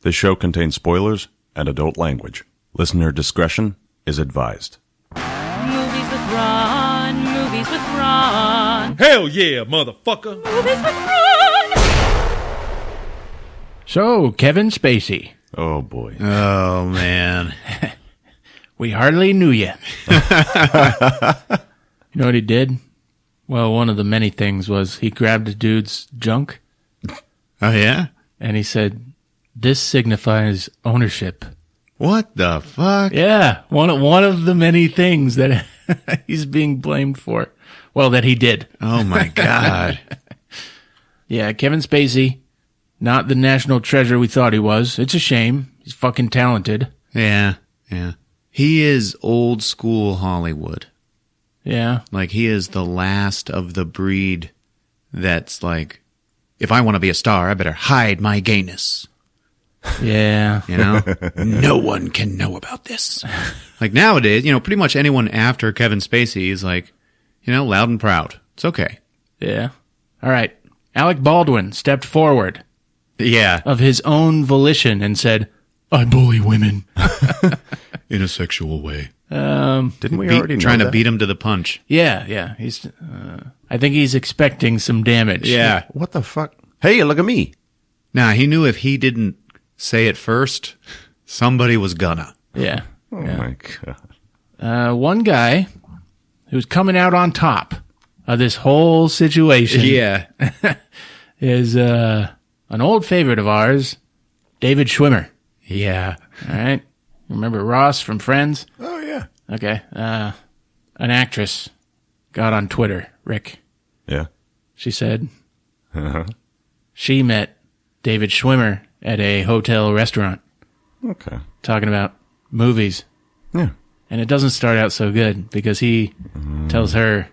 This show contains spoilers and adult language. Listener discretion is advised. Movies with Ron, movies with Ron. Hell yeah, motherfucker. Movies with Ron. So, Kevin Spacey. Oh, boy. Oh, man. We hardly knew you. You know what he did? Well, one of the many things was he grabbed a dude's junk. Oh, yeah? And he said, "This signifies ownership." What the fuck? Yeah, one of the many things that he's being blamed for. Well, that he did. Oh, my God. Yeah, Kevin Spacey, not the national treasure we thought he was. It's a shame. He's fucking talented. Yeah. He is old school Hollywood. Yeah. Like, he is the last of the breed that's like, if I want to be a star, I better hide my gayness. Yeah. You know? No one can know about this. Like, nowadays, pretty much anyone after Kevin Spacey is like, loud and proud. It's okay. Yeah. All right. Alec Baldwin stepped forward. Yeah. Of his own volition and said, "I bully women." In a sexual way. Didn't we already know trying that? to beat him to the punch. Yeah. He's. I think he's expecting some damage. Yeah. What the fuck? Hey, look at me. Nah, he knew if he didn't say it first, somebody was gonna. Yeah. Oh, my God. One guy who's coming out on top of this whole situation. Yeah. Is an old favorite of ours, David Schwimmer. Yeah. All right. Remember Ross from Friends? Oh, yeah. Okay. An actress got on Twitter, Rick. Yeah. She said Uh-huh. she met David Schwimmer at a hotel restaurant Okay. talking about movies. Yeah. And it doesn't start out so good because he tells her,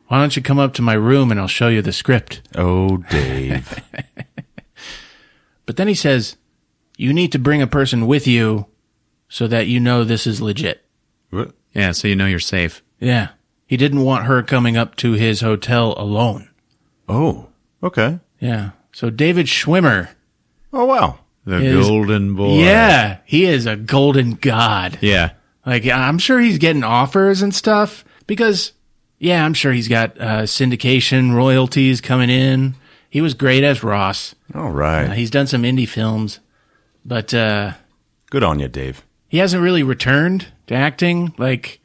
"Why don't you come up to my room and I'll show you the script?" Oh, Dave. But then he says, "You need to bring a person with you so that you know this is legit." What? Yeah, so you're safe. Yeah. He didn't want her coming up to his hotel alone. Oh, okay. Yeah. So David Schwimmer. Oh, wow. The Is- golden boy. Yeah. He is a golden god. Yeah. Like, I'm sure he's getting offers and stuff because, yeah, I'm sure he's got syndication royalties coming in. He was great as Ross. All right. He's done some indie films, but Good on you, Dave. he hasn't really returned to acting, like,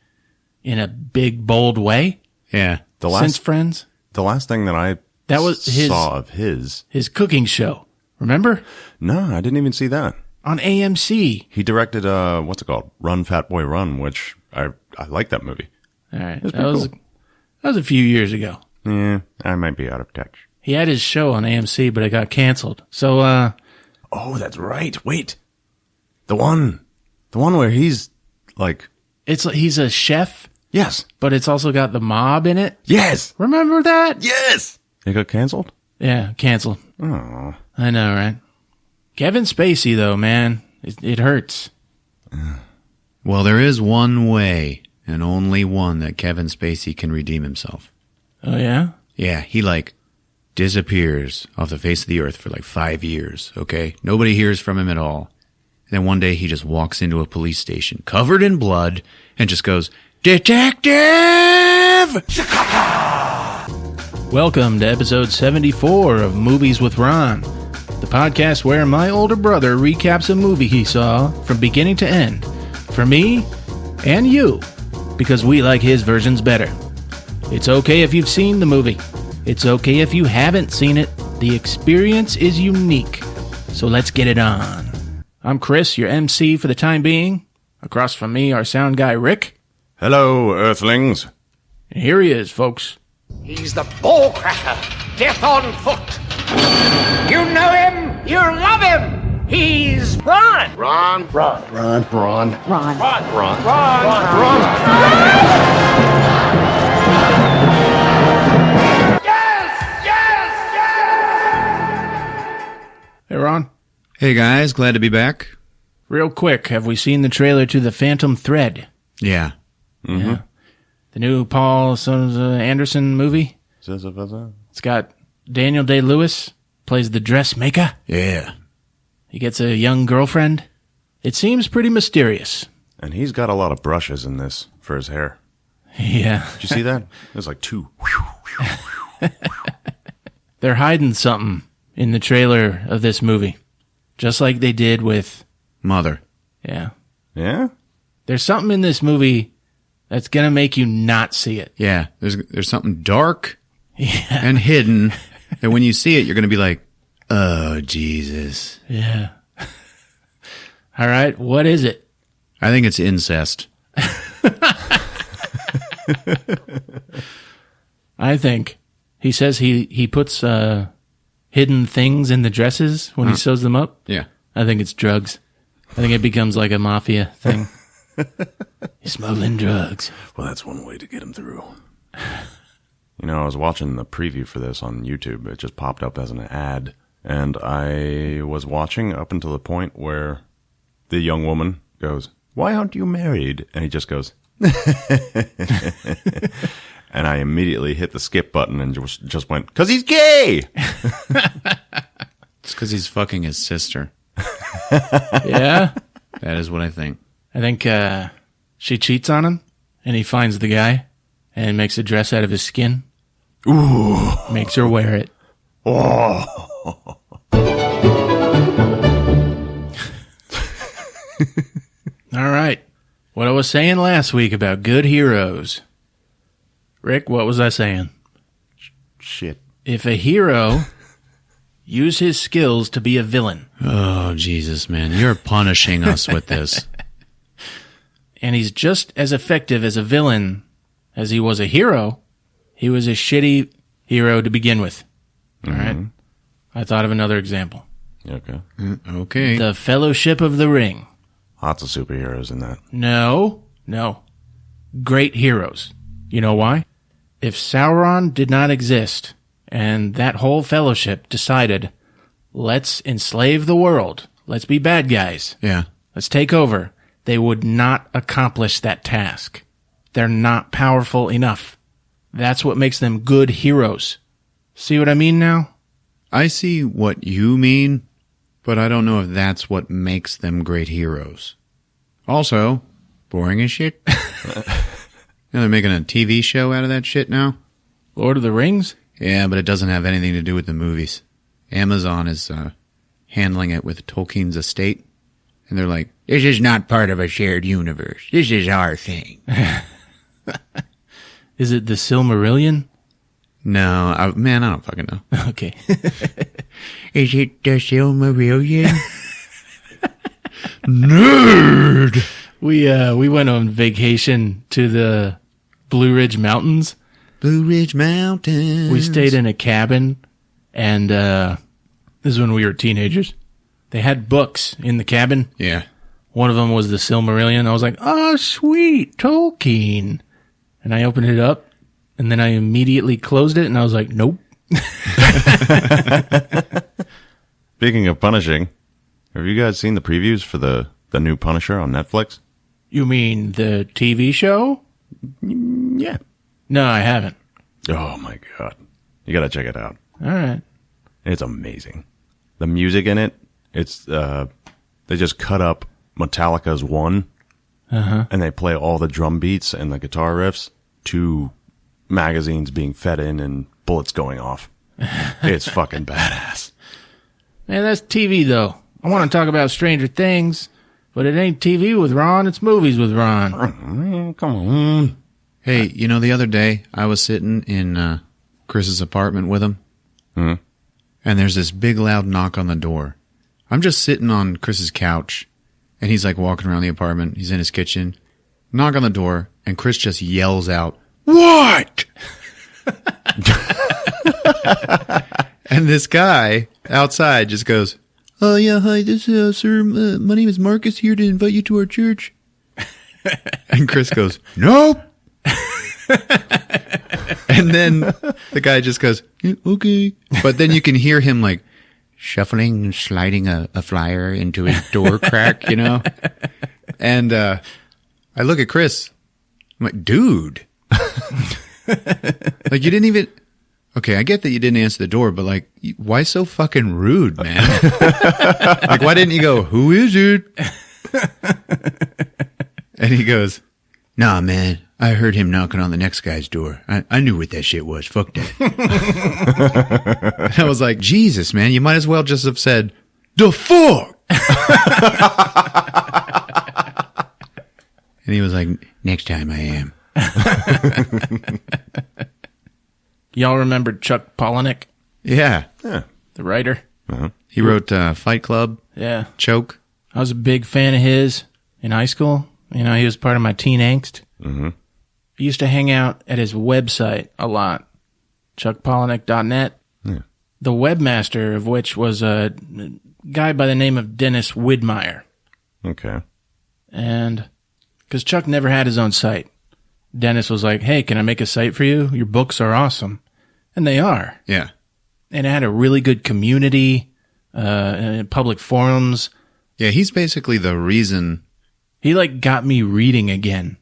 in a big, bold way Yeah. since Friends. The last thing that I That was his- saw of his. His cooking show. Remember? No, I didn't even see that. On AMC. He directed, what's it called? Run, Fat Boy, Run, which I like that movie. All right. That's That was, pretty that was a few years ago. Yeah, I might be out of touch. He had his show on AMC, but it got canceled. So, Oh, that's right. Wait. The one where he's like, he's a chef, yes, but it's also got the mob in it. yes, Remember that? yes. It got canceled? Yeah, canceled. Oh. I know, right? Kevin Spacey, though, man, it hurts. Well, there is one way, and only one, that Kevin Spacey can redeem himself. Oh, yeah? Yeah, he, disappears off the face of the earth for, 5 years, okay? Nobody hears from him at all. And then one day he just walks into a police station covered in blood and just goes, "Detective!" Welcome to episode 74 of Movies with Ron, the podcast where my older brother recaps a movie he saw from beginning to end, for me and you, because we like his versions better. It's okay if you've seen the movie. It's okay if you haven't seen it. The experience is unique. So let's get it on. I'm Chris, your MC for the time being. Across from me, our sound guy, Rick. Hello, Earthlings. And here he is, folks. He's the ball cracker, death on foot. You know him, you love him. He's Ron. Ron. Hey, Ron. Hey, guys, glad to be back. Real quick, have we seen the trailer to The Phantom Thread? Yeah. Yeah. The new Paul Anderson movie? It's got Daniel Day-Lewis, plays the dressmaker. Yeah. He gets a young girlfriend. It seems pretty mysterious. And he's got a lot of brushes in this for his hair. Yeah. Did you see that? There's like 2. They're hiding something in the trailer of this movie. Just like they did with... Mother. Yeah. Yeah? There's something in this movie that's going to make you not see it. Yeah, there's something dark and hidden that when you see it, you're going to be like, oh, Jesus. Yeah. All right, what is it? I think it's incest. I think he says he puts hidden things in the dresses when he sews them up. Yeah. I think it's drugs. I think it becomes like a mafia thing. He's smuggling drugs. Well, that's one way to get him through. You know, I was watching the preview for this on YouTube. It just popped up as an ad. And I was watching up until the point where the young woman goes, "Why aren't you married?" And he just goes, and I immediately hit the skip button and just went, "'Cause he's gay!" It's because he's fucking his sister. Yeah? That is what I think. I think she cheats on him, and he finds the guy and makes a dress out of his skin. Ooh. Makes her wear it. Oh. All right. What I was saying last week about good heroes. Rick, what was I saying? Shit. If a hero used his skills to be a villain, Oh, Jesus, man. You're punishing us with this. and he's just as effective as a villain as he was a hero, he was a shitty hero to begin with. All right? I thought of another example. Okay. Okay. The Fellowship of the Ring. Lots of superheroes in that. No. Great heroes. You know why? If Sauron did not exist, and that whole fellowship decided, let's enslave the world, let's be bad guys, Yeah. let's take over, they would not accomplish that task. They're not powerful enough. That's what makes them good heroes. See what I mean now? I see what you mean, but I don't know if that's what makes them great heroes. Also, boring as shit. They're making a TV show out of that shit now. Lord of the Rings? Yeah, but it doesn't have anything to do with the movies. Amazon is handling it with Tolkien's estate. And they're like, this is not part of a shared universe. This is our thing. Is it the Silmarillion? No, I don't fucking know. Okay. Is it the Silmarillion? Nerd! We went on vacation to the Blue Ridge Mountains. Blue Ridge Mountains. We stayed in a cabin, and this is when we were teenagers. They had books in the cabin. Yeah. One of them was the Silmarillion. I was like, oh, sweet, Tolkien. And I opened it up, and then I immediately closed it, and I was like, nope. Speaking of punishing, have you guys seen the previews for the new Punisher on Netflix? You mean the TV show? Yeah. No, I haven't. Oh my God. You gotta check it out. All right. It's amazing. The music in it, it's, they just cut up Metallica's One, and they play all the drum beats and the guitar riffs to magazines being fed in and bullets going off. It's fucking badass. Man, that's TV, though. I want to talk about Stranger Things, but it ain't TV with Ron, it's movies with Ron. Man, come on. Hey, you know, the other day I was sitting in Chris's apartment with him, and there's this big loud knock on the door. I'm just sitting on Chris's couch, and he's like walking around the apartment. He's in his kitchen. Knock on the door, and Chris just yells out, "What?" And this guy outside just goes, "Oh yeah, hi, this sir, my name is Marcus, here to invite you to our church." And Chris goes, "Nope." And then the guy just goes, "Yeah, okay." But then you can hear him like shuffling and sliding a flyer into his door crack, you know? And I look at Chris. I'm like, dude. Like, you didn't even... Okay, I get that you didn't answer the door, but like, why so fucking rude, man? Like, why didn't you go, who is it? And he goes, nah, man, I heard him knocking on the next guy's door. I knew what that shit was. Fuck that. And I was like, Jesus, man, you might as well just have said, the fuck? And he was like, next time I am. Y'all remember Chuck Palahniuk, Yeah. Yeah. the writer? He wrote Fight Club, Yeah. Choke. I was a big fan of his in high school. You know, he was part of my teen angst. Mm-hmm. I used to hang out at his website a lot, chuckpalahniuk.net. Yeah. The webmaster of which was a guy by the name of Dennis Widmeyer. Okay. And because Chuck never had his own site, Dennis was like, hey, can I make a site for you? Your books are awesome. And they are. Yeah. And it had a really good community, public forums. Yeah, he's basically the reason. He like got me reading again.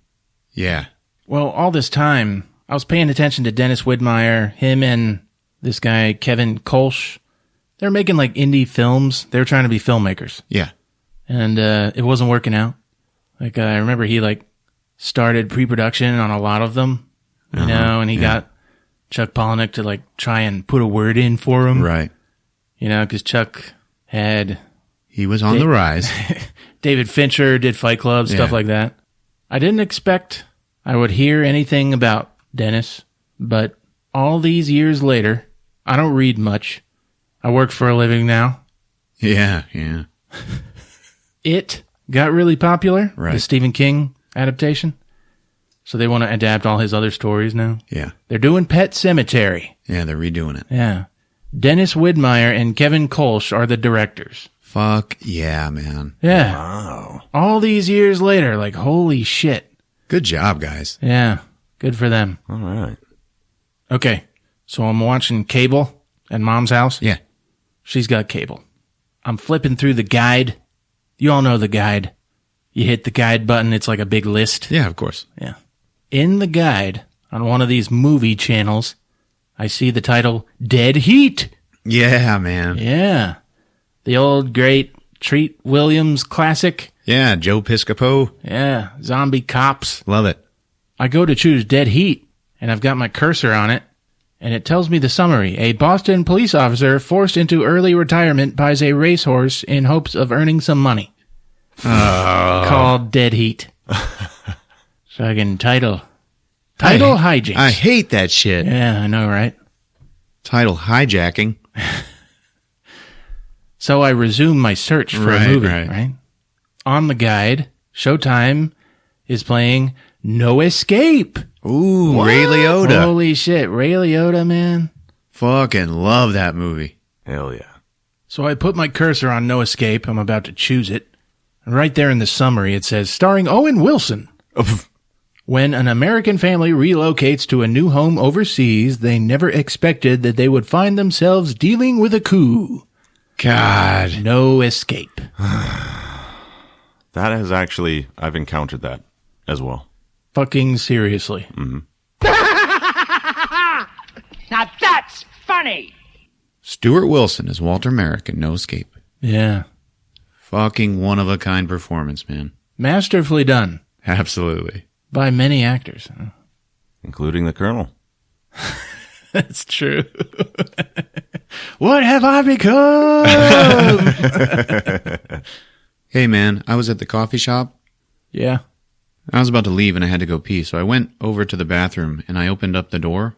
Yeah. Well, all this time, I was paying attention to Dennis Widmeyer, him and this guy, Kevin Kolsch. They're making like indie films. They were trying to be filmmakers. Yeah. And it wasn't working out. Like, I remember he like started pre-production on a lot of them, you know, and he got Chuck Palahniuk to like try and put a word in for him. Right. You know, because Chuck had He was on the rise. David Fincher, did Fight Club, stuff Yeah. like that. I didn't expect I would hear anything about Dennis, but all these years later, I don't read much. I work for a living now. Yeah, yeah. It got really popular, the Right. Stephen King adaptation. So they want to adapt all his other stories now. Yeah. They're doing Pet Sematary. Yeah, they're redoing it. Yeah. Dennis Widmeyer and Kevin Kolsch are the directors. Fuck yeah, man. Yeah. Wow. All these years later, like, holy shit. Good job, guys. Yeah. Good for them. All right. Okay. So I'm watching cable at Mom's house. Yeah. She's got cable. I'm flipping through the guide. You all know the guide. You hit the guide button, it's like a big list. Yeah, of course. Yeah. In the guide, on one of these movie channels, I see the title Dead Heat. Yeah, man. Yeah. The old great Treat Williams classic. Yeah, Joe Piscopo. Yeah. Zombie cops. Love it. I go to choose Dead Heat, and I've got my cursor on it, and it tells me the summary. A Boston police officer forced into early retirement buys a racehorse in hopes of earning some money. Called Dead Heat. Fucking title hijinks. I hate that shit. Yeah, I know, right? Title hijacking. So I resume my search for a Right, movie, right. right? On the guide, Showtime is playing No Escape. Ooh, Ray Liotta. Holy shit, Ray Liotta, man. Fucking love that movie. Hell yeah. So I put my cursor on No Escape. I'm about to choose it. And right there in the summary, it says, starring Owen Wilson. When an American family relocates to a new home overseas, they never expected that they would find themselves dealing with a coup. God. No Escape. That has actually, I've encountered that as well. Fucking seriously. Now that's funny. Stuart Wilson as Walter Merrick in No Escape. Yeah. Fucking one-of-a-kind performance, man. Masterfully done Absolutely. by many actors. Including the Colonel. That's true. What have I become? Hey, man, I was at the coffee shop. Yeah. I was about to leave and I had to go pee, so I went over to the bathroom and I opened up the door.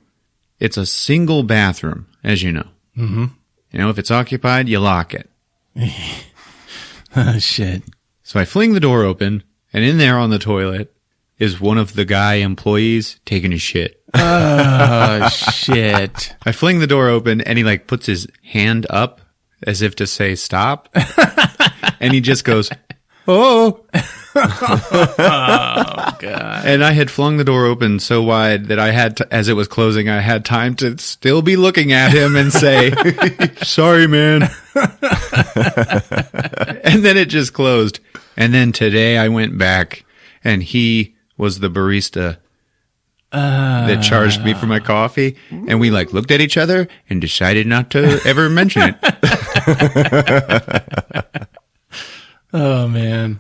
It's a single bathroom, as you know. Mm-hmm. You know, if it's occupied, you lock it. Oh, shit. So I fling the door open, and in there on the toilet is one of the guy employees taking a shit. Oh, shit. I fling the door open, and he like puts his hand up as if to say stop. And he just goes, oh. Oh, God. And I had flung the door open so wide that I had to, as it was closing, I had time to still be looking at him and say, sorry, man. And then it just closed. And then today I went back and he was the barista that charged me for my coffee, and we like looked at each other and decided not to ever mention it. Oh, man.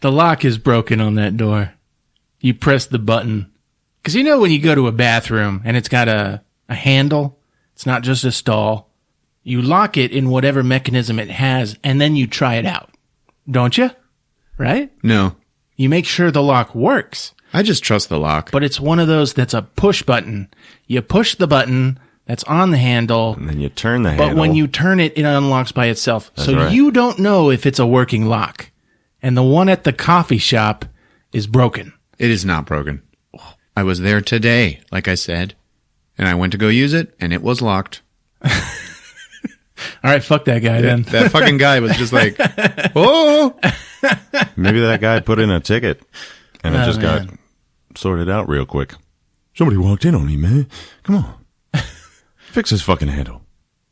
The lock is broken on that door. You press the button. Because you know when you go to a bathroom and it's got a handle, it's not just a stall. You lock it in whatever mechanism it has, and then you try it out. Don't you? Right? No, You make sure the lock works. I just trust the lock. But it's one of those that's a push button. You push the button that's on the handle. And then you turn the handle. But when you turn it, it unlocks by itself. That's so right. you don't know if it's a working lock. And the one at the coffee shop is broken. It is not broken. I was there today, like I said, and I went to go use it, and it was locked. All right, fuck that guy then. That fucking guy was just like, oh! Maybe that guy put in a ticket and it just got sorted out real quick. Somebody walked in on me, man. Come on. Fix this fucking handle.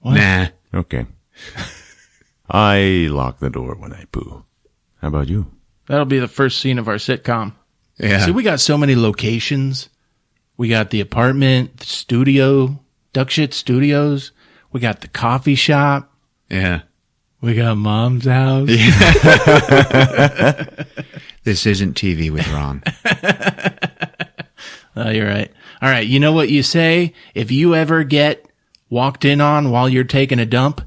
Nah. Okay. I lock the door when I poo. How about you? That'll be the first scene of our sitcom. Yeah. See, we got so many locations. We got the apartment, the studio, Duck Shit Studios. We got the coffee shop. Yeah. We got Mom's house. This isn't TV with Ron. Oh, you're right. All right. You know what you say if you ever get walked in on while you're taking a dump?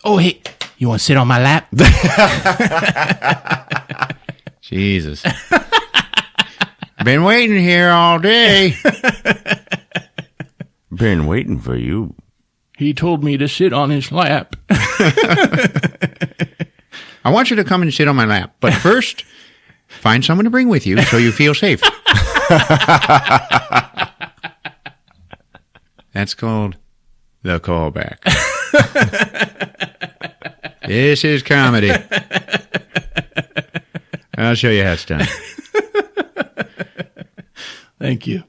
Oh, hey, you want to sit on my lap? Jesus. Been waiting here all day. Been waiting for you. He told me to sit on his lap. I want you to come and sit on my lap. But first, find someone to bring with you so you feel safe. That's called the callback. This is comedy. I'll show you how it's done. Thank you.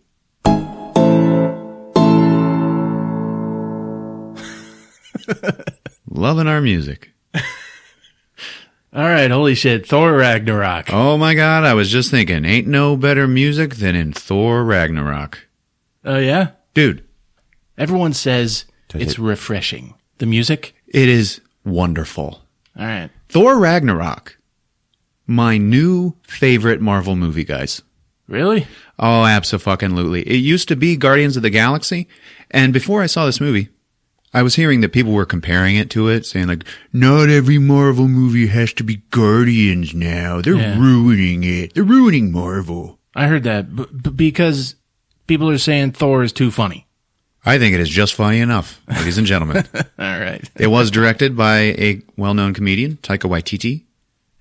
Loving our music. All right. Holy shit. Thor Ragnarok. Oh my God, I was just thinking, ain't no better music than in Thor Ragnarok. Oh, yeah? Dude, Everyone says it's refreshing. The music? it is wonderful. All right. Thor Ragnarok. My new favorite Marvel movie, guys. Really? Oh, abso-fucking-lutely. It used to be Guardians of the Galaxy, and before I saw this movie, I was hearing that people were comparing it to it, saying like, not every Marvel movie has to be Guardians now. They're ruining it. They're ruining Marvel. I heard that because people are saying Thor is too funny. I think it is just funny enough, ladies and gentlemen. All right. It was directed by a well-known comedian, Taika Waititi.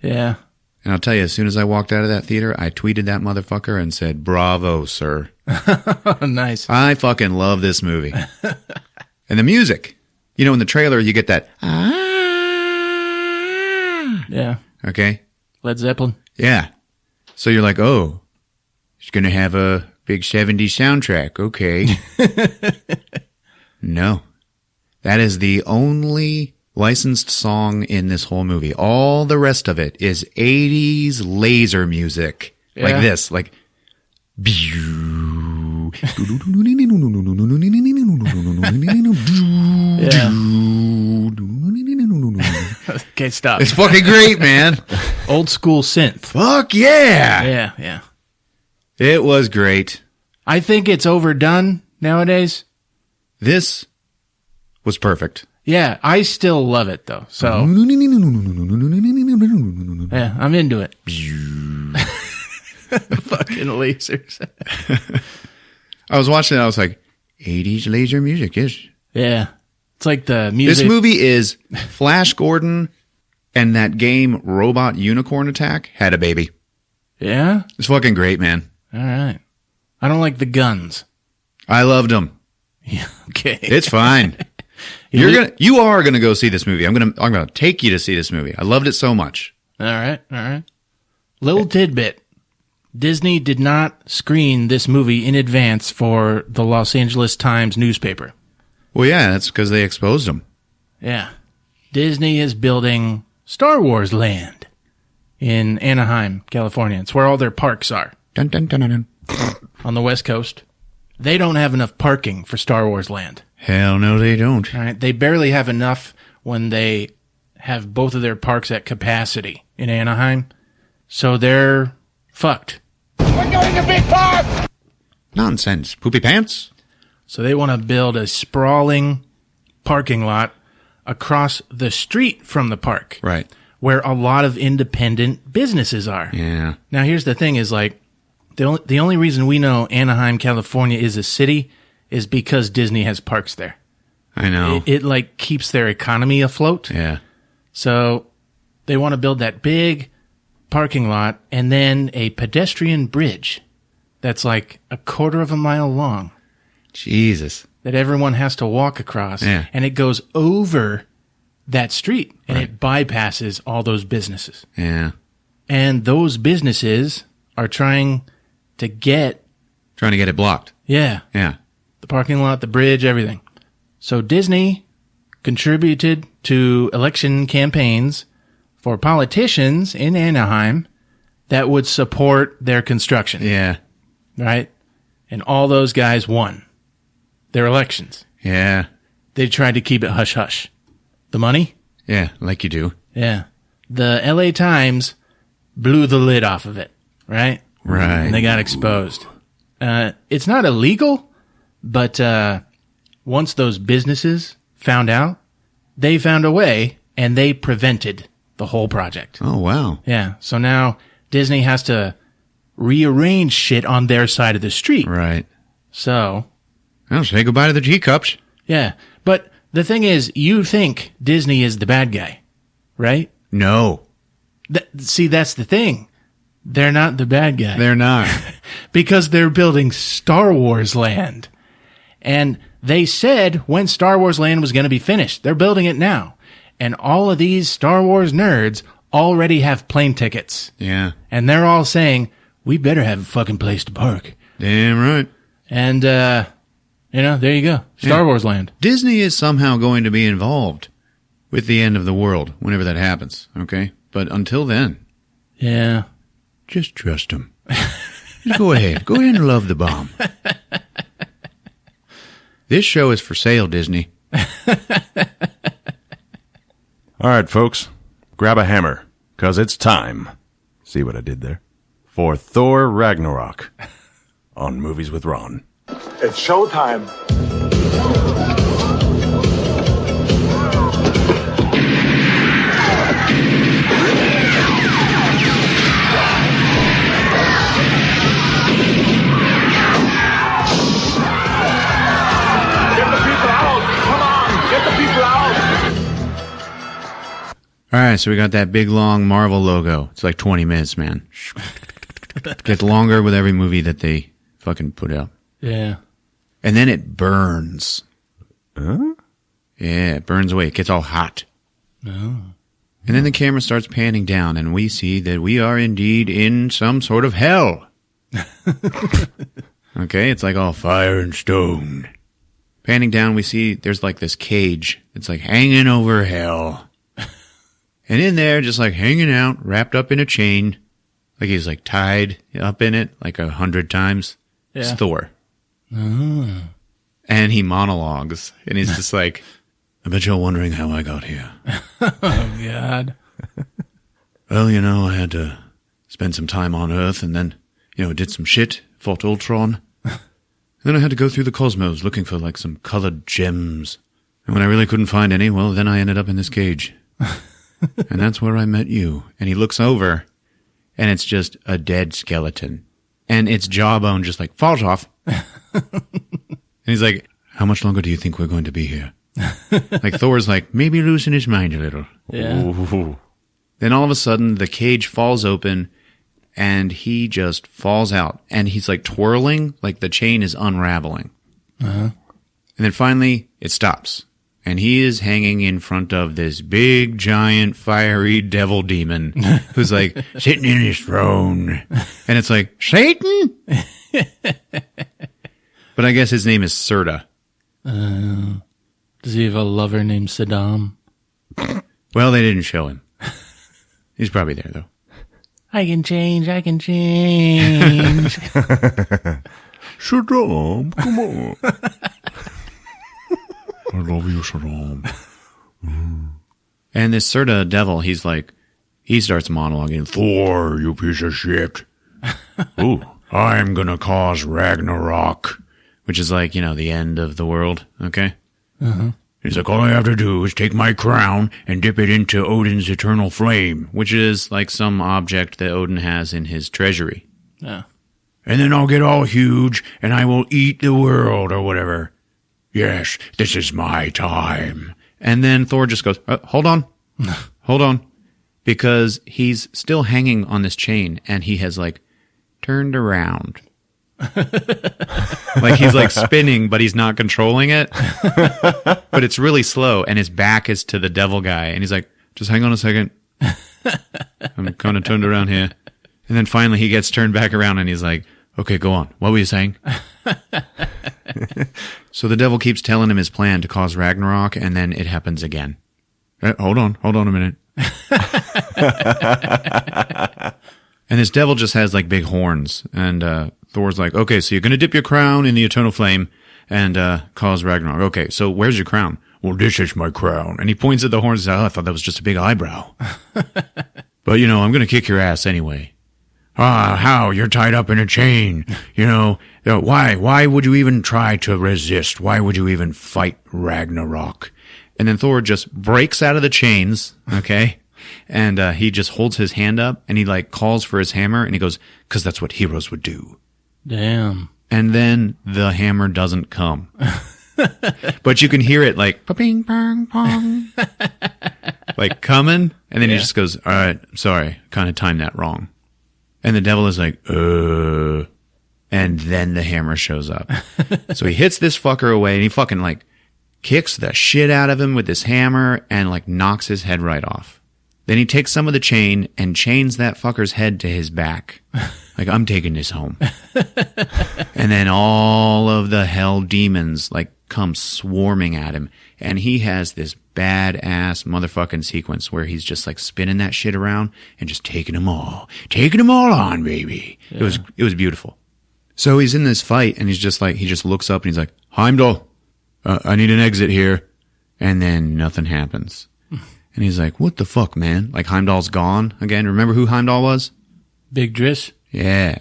Yeah. And I'll tell you, as soon as I walked out of that theater, I tweeted that motherfucker and said, bravo, sir. Nice. I fucking love this movie. And the music. You know, in the trailer, you get that, Yeah. okay? Led Zeppelin. Yeah. So you're like, oh, it's going to have a big 70s soundtrack. Okay. No. That is the only licensed song in this whole movie. All the rest of it is 80s laser music. Like Yeah. this. Like, Yeah. Okay, stop. it's fucking great, man. Old school synth. Fuck yeah. Yeah, yeah. It was great. I think it's overdone nowadays. This was perfect. Yeah, I still love it though. So yeah, I'm into it. Fucking lasers. I was watching it, I was like, 80s laser music is. Yeah. It's like the music. This movie is Flash Gordon and that game Robot Unicorn Attack had a baby. Yeah? It's fucking great, man. All right. I don't like the guns. I loved them. Yeah, okay. It's fine. You are gonna go see this movie. I'm gonna take you to see this movie. I loved it so much. All right, all right. Little tidbit. Disney did not screen this movie in advance for the Los Angeles Times newspaper. Well, yeah, that's because they exposed them. Yeah. Disney is building Star Wars Land in Anaheim, California. It's where all their parks are Dun, dun, dun, dun, dun. on the West Coast. they don't have enough parking for Star Wars Land. Hell no, they don't. All right, they barely have enough when they have both of their parks at capacity in Anaheim, so they're fucked. We're going to big park! Nonsense. Poopy pants? So they want to build a sprawling parking lot across the street from the park. Right. Where a lot of independent businesses are. Yeah. Now, here's the thing is like, the only reason we know Anaheim, California is a city is because Disney has parks there. I know. It like keeps their economy afloat. Yeah. So they want to build that big parking lot and then a pedestrian bridge that's like a quarter of a mile long. Jesus. That everyone has to walk across. Yeah. And it goes over that street and Right. it bypasses all those businesses. Yeah. And those businesses are trying to get, Trying to get it blocked. yeah, Yeah. the parking lot, the bridge, everything. So Disney contributed to election campaigns for politicians in Anaheim that would support their construction, Yeah. right? And all those guys won their elections. Yeah. They tried to keep it hush-hush. The money? Yeah. Like you do. Yeah. The LA Times blew the lid off of it, right? Right. And they got exposed. It's not illegal, but once those businesses found out, they found a way and they prevented the whole project. Oh, wow. Yeah. So now Disney has to rearrange shit on their side of the street. Right. So, Well, say goodbye to the G-cups. yeah. But the thing is, you think Disney is the bad guy, right? No. See, that's the thing. They're not the bad guy. They're not. Because they're building Star Wars Land. And they said when Star Wars Land was going to be finished. They're building it now. And all of these Star Wars nerds already have plane tickets. Yeah. And they're all saying, we better have a fucking place to park. Damn right. And, there you go. Star Wars Land. Disney is somehow going to be involved with the end of the world, whenever that happens, okay? But until then, Yeah. just trust them. Just go ahead. Go ahead and love the bomb. This show is for sale, Disney. All right, folks, grab a hammer, 'cause it's time. See what I did there? For Thor Ragnarok on Movies with Ron. It's showtime. Get the people out! Come on! Get the people out! All right, so we got that big, long Marvel logo. It's like 20 minutes, man. Gets longer with every movie that they fucking put out. Yeah. And then it burns. Huh? Yeah, it burns away. It gets all hot. Oh. And then the camera starts panning down, and we see that we are indeed in some sort of hell. Okay, it's like all fire and stone. Panning down, we see there's like this cage. It's like hanging over hell. And in there, just like hanging out, wrapped up in a chain, like he's like tied up in it like 100 times. Yeah. It's Thor. And he monologues, and he's just like, I bet you're wondering how I got here. Oh, God. Well, I had to spend some time on Earth, and then, did some shit, fought Ultron. Then I had to go through the cosmos looking for, like, some colored gems. And when I really couldn't find any, well, then I ended up in this cage. And that's where I met you. And he looks over, and it's just a dead skeleton. And its jawbone just, like, falls off. And he's like, how much longer do you think we're going to be here? Like, Thor's like, maybe loosen his mind a little. Yeah. Ooh. Then all of a sudden, the cage falls open, and he just falls out. And he's like twirling, like the chain is unraveling. And then finally, it stops. And he is hanging in front of this big, giant, fiery devil demon who's like sitting in his throne. And it's like, Satan? But I guess his name is Serta. Does he have a lover named Saddam? Well, they didn't show him. He's probably there, though. I can change. Saddam, come on. I love you, Saddam. And this Serta devil, he starts monologuing, Thor, you piece of shit. Ooh. I'm gonna cause Ragnarok. Which is like, the end of the world, okay? Uh-huh. He's like, all I have to do is take my crown and dip it into Odin's eternal flame, which is like some object that Odin has in his treasury. Yeah. And then I'll get all huge and I will eat the world or whatever. Yes, this is my time. And then Thor just goes, hold on. Hold on. Because he's still hanging on this chain and he has turned around. He's spinning, but he's not controlling it. But it's really slow, and his back is to the devil guy, and he's like, just hang on a second. I'm kind of turned around here. And then finally he gets turned back around, and he's like, okay, go on. What were you saying? So the devil keeps telling him his plan to cause Ragnarok, and then it happens again. Hold on a minute. And this devil just has big horns, and Thor's like, okay, so you're going to dip your crown in the eternal flame and cause Ragnarok. Okay, so where's your crown? Well, this is my crown. And he points at the horns and says, I thought that was just a big eyebrow. But, I'm going to kick your ass anyway. How? You're tied up in a chain. Why would you even try to resist? Why would you even fight Ragnarok? And then Thor just breaks out of the chains, okay? And he just holds his hand up and he calls for his hammer and he goes, 'cause that's what heroes would do. Damn. And then the hammer doesn't come. But you can hear it ping pong pong. Coming. And then he just goes, all right, sorry, kind of timed that wrong. And the devil is like, and then the hammer shows up. So he hits this fucker away and he fucking kicks the shit out of him with this hammer and knocks his head right off. Then he takes some of the chain and chains that fucker's head to his back. I'm taking this home. And then all of the hell demons come swarming at him. And he has this badass motherfucking sequence where he's just spinning that shit around and just taking them all on, baby. Yeah. It was beautiful. So he's in this fight and he's just he just looks up and he's like, Heimdall, I need an exit here. And then nothing happens. And he's like, what the fuck, man? Heimdall's gone again. Remember who Heimdall was? Big Driss? Yeah.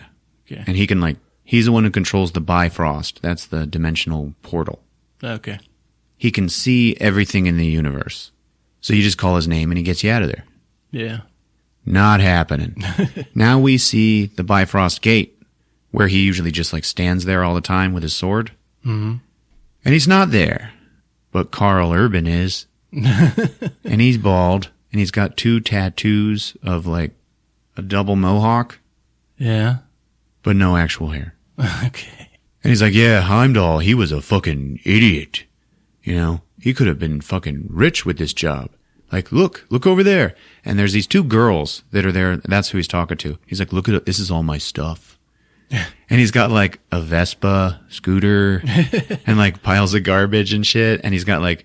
Okay. And he can he's the one who controls the Bifrost. That's the dimensional portal. Okay. He can see everything in the universe. So you just call his name and he gets you out of there. Yeah. Not happening. Now we see the Bifrost gate where he usually just stands there all the time with his sword. Mm-hmm. And he's not there. But Karl Urban is. And he's bald, and he's got 2 tattoos of a double mohawk. Yeah. But no actual hair. Okay. And he's like, yeah, Heimdall, he was a fucking idiot. He could have been fucking rich with this job. Look over there. And there's these 2 girls that are there. That's who he's talking to. He's like, look at it. This is all my stuff. And he's got a Vespa scooter and piles of garbage and shit. And he's got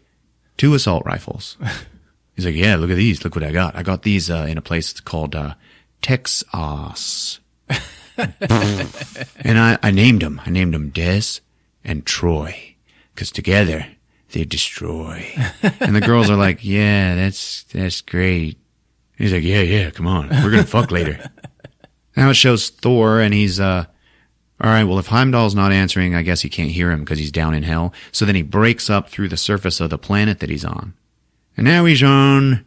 2 assault rifles. He's like, yeah, look at these. Look what I got. I got these in a place called Texas. And I named them. I named them Des and Troy. 'Cause together they destroy. And the girls are like, yeah, that's great. And he's like, yeah, come on. We're going to fuck later. Now it shows Thor and he's, all right, well, if Heimdall's not answering, I guess he can't hear him because he's down in hell. So then he breaks up through the surface of the planet that he's on. And now he's on,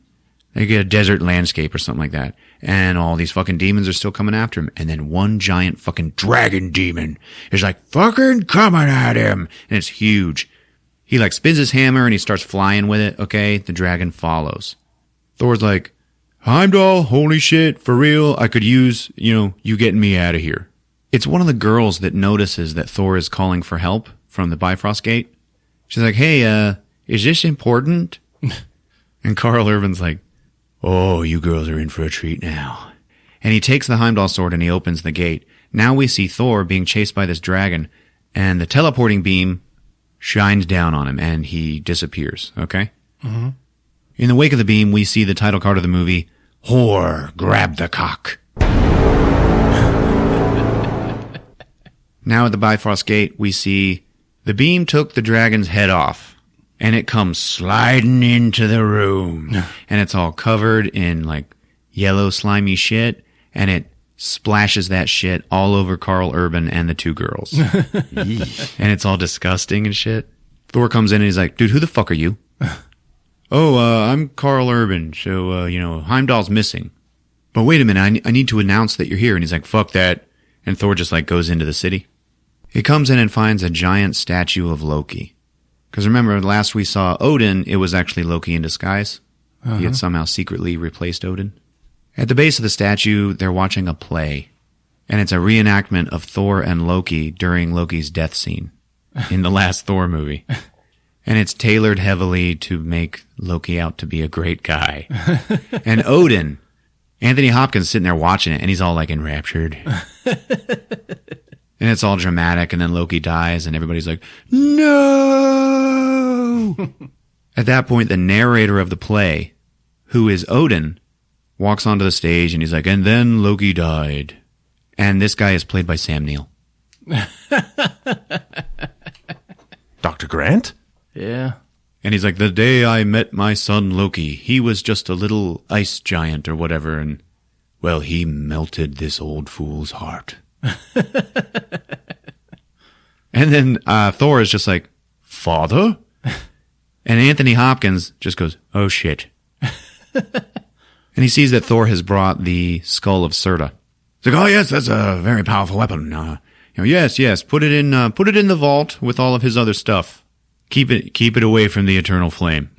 a desert landscape or something like that. And all these fucking demons are still coming after him. And then one giant fucking dragon demon is fucking coming at him. And it's huge. He spins his hammer and he starts flying with it. Okay. The dragon follows. Thor's like, Heimdall, holy shit, for real. I could use, you getting me out of here. It's one of the girls that notices that Thor is calling for help from the Bifrost gate. She's like, hey, is this important? And Karl Urban's like, oh, you girls are in for a treat now. And he takes the Heimdall sword and he opens the gate. Now we see Thor being chased by this dragon, and the teleporting beam shines down on him and he disappears, okay? Mm-hmm. In the wake of the beam, we see the title card of the movie, Whore, Grab the Cock. Now at the Bifrost Gate, we see the beam took the dragon's head off, and it comes sliding into the room. And it's all covered in, like, yellow slimy shit, and it splashes that shit all over Karl Urban and the two girls. And it's all disgusting and shit. Thor comes in and he's like, dude, who the fuck are you? I'm Karl Urban, so, Heimdall's missing. But wait a minute, I need to announce that you're here. And he's like, fuck that. And Thor just, like, goes into the city. He comes in and finds a giant statue of Loki. Because remember, last we saw Odin, it was actually Loki in disguise. He had somehow secretly replaced Odin. At the base of the statue, they're watching a play. And it's a reenactment of Thor and Loki during Loki's death scene in the last Thor movie. And it's tailored heavily to make Loki out to be a great guy. And Odin, Anthony Hopkins sitting there watching it, and he's all like enraptured. And it's all dramatic, and then Loki dies, and everybody's like, no! At that point, the narrator of the play, who is Odin, walks onto the stage, and he's like, and then Loki died. And this guy is played by Sam Neill. Dr. Grant? Yeah. And he's like, the day I met my son Loki, he was just a little ice giant or whatever, and, well, he melted this old fool's heart. And then Thor is just like, Father? And Anthony Hopkins just goes, oh shit. And he sees that Thor has brought the skull of Serta. He's like, oh yes, that's a very powerful weapon. Yes, put it in the vault with all of his other stuff. Keep it away from the eternal flame.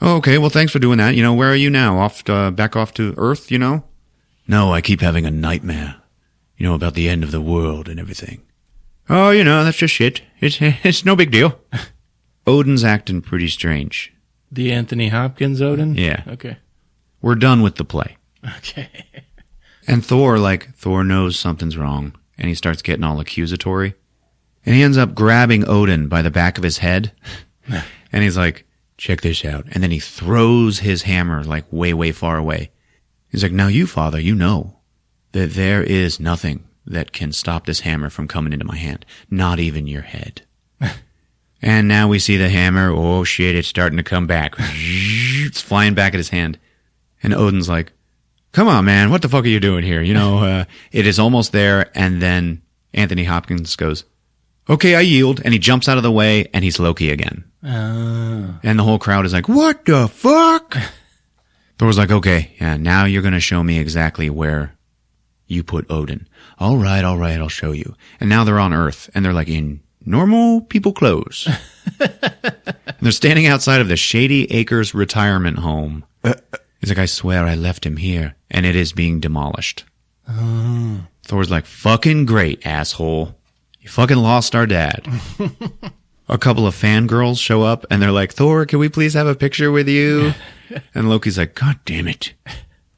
Okay, well, thanks for doing that. Where are you now? Back off to Earth, No, I keep having a nightmare. About the end of the world and everything. Oh, that's just shit. It's no big deal. Odin's acting pretty strange. The Anthony Hopkins Odin? Yeah. Okay. We're done with the play. Okay. And Thor knows something's wrong, and he starts getting all accusatory. And he ends up grabbing Odin by the back of his head, and he's like, check this out. And then he throws his hammer, like, way, way far away. He's like, now you, Father, you know that there is nothing that can stop this hammer from coming into my hand, not even your head. And now we see the hammer. Oh, shit, it's starting to come back. It's flying back at his hand. And Odin's like, come on, man, what the fuck are you doing here? It is almost there, and then Anthony Hopkins goes, okay, I yield, and he jumps out of the way, and he's Loki again. And the whole crowd is like, what the fuck? Thor's like, okay, yeah, now you're going to show me exactly where you put Odin. All right, I'll show you. And now they're on Earth, and they're like in normal people clothes. And they're standing outside of the Shady Acres retirement home. He's like, I swear I left him here, and it is being demolished. Thor's like, fucking great, asshole. You fucking lost our dad. A couple of fangirls show up, and they're like, Thor, can we please have a picture with you? And Loki's like, God damn it.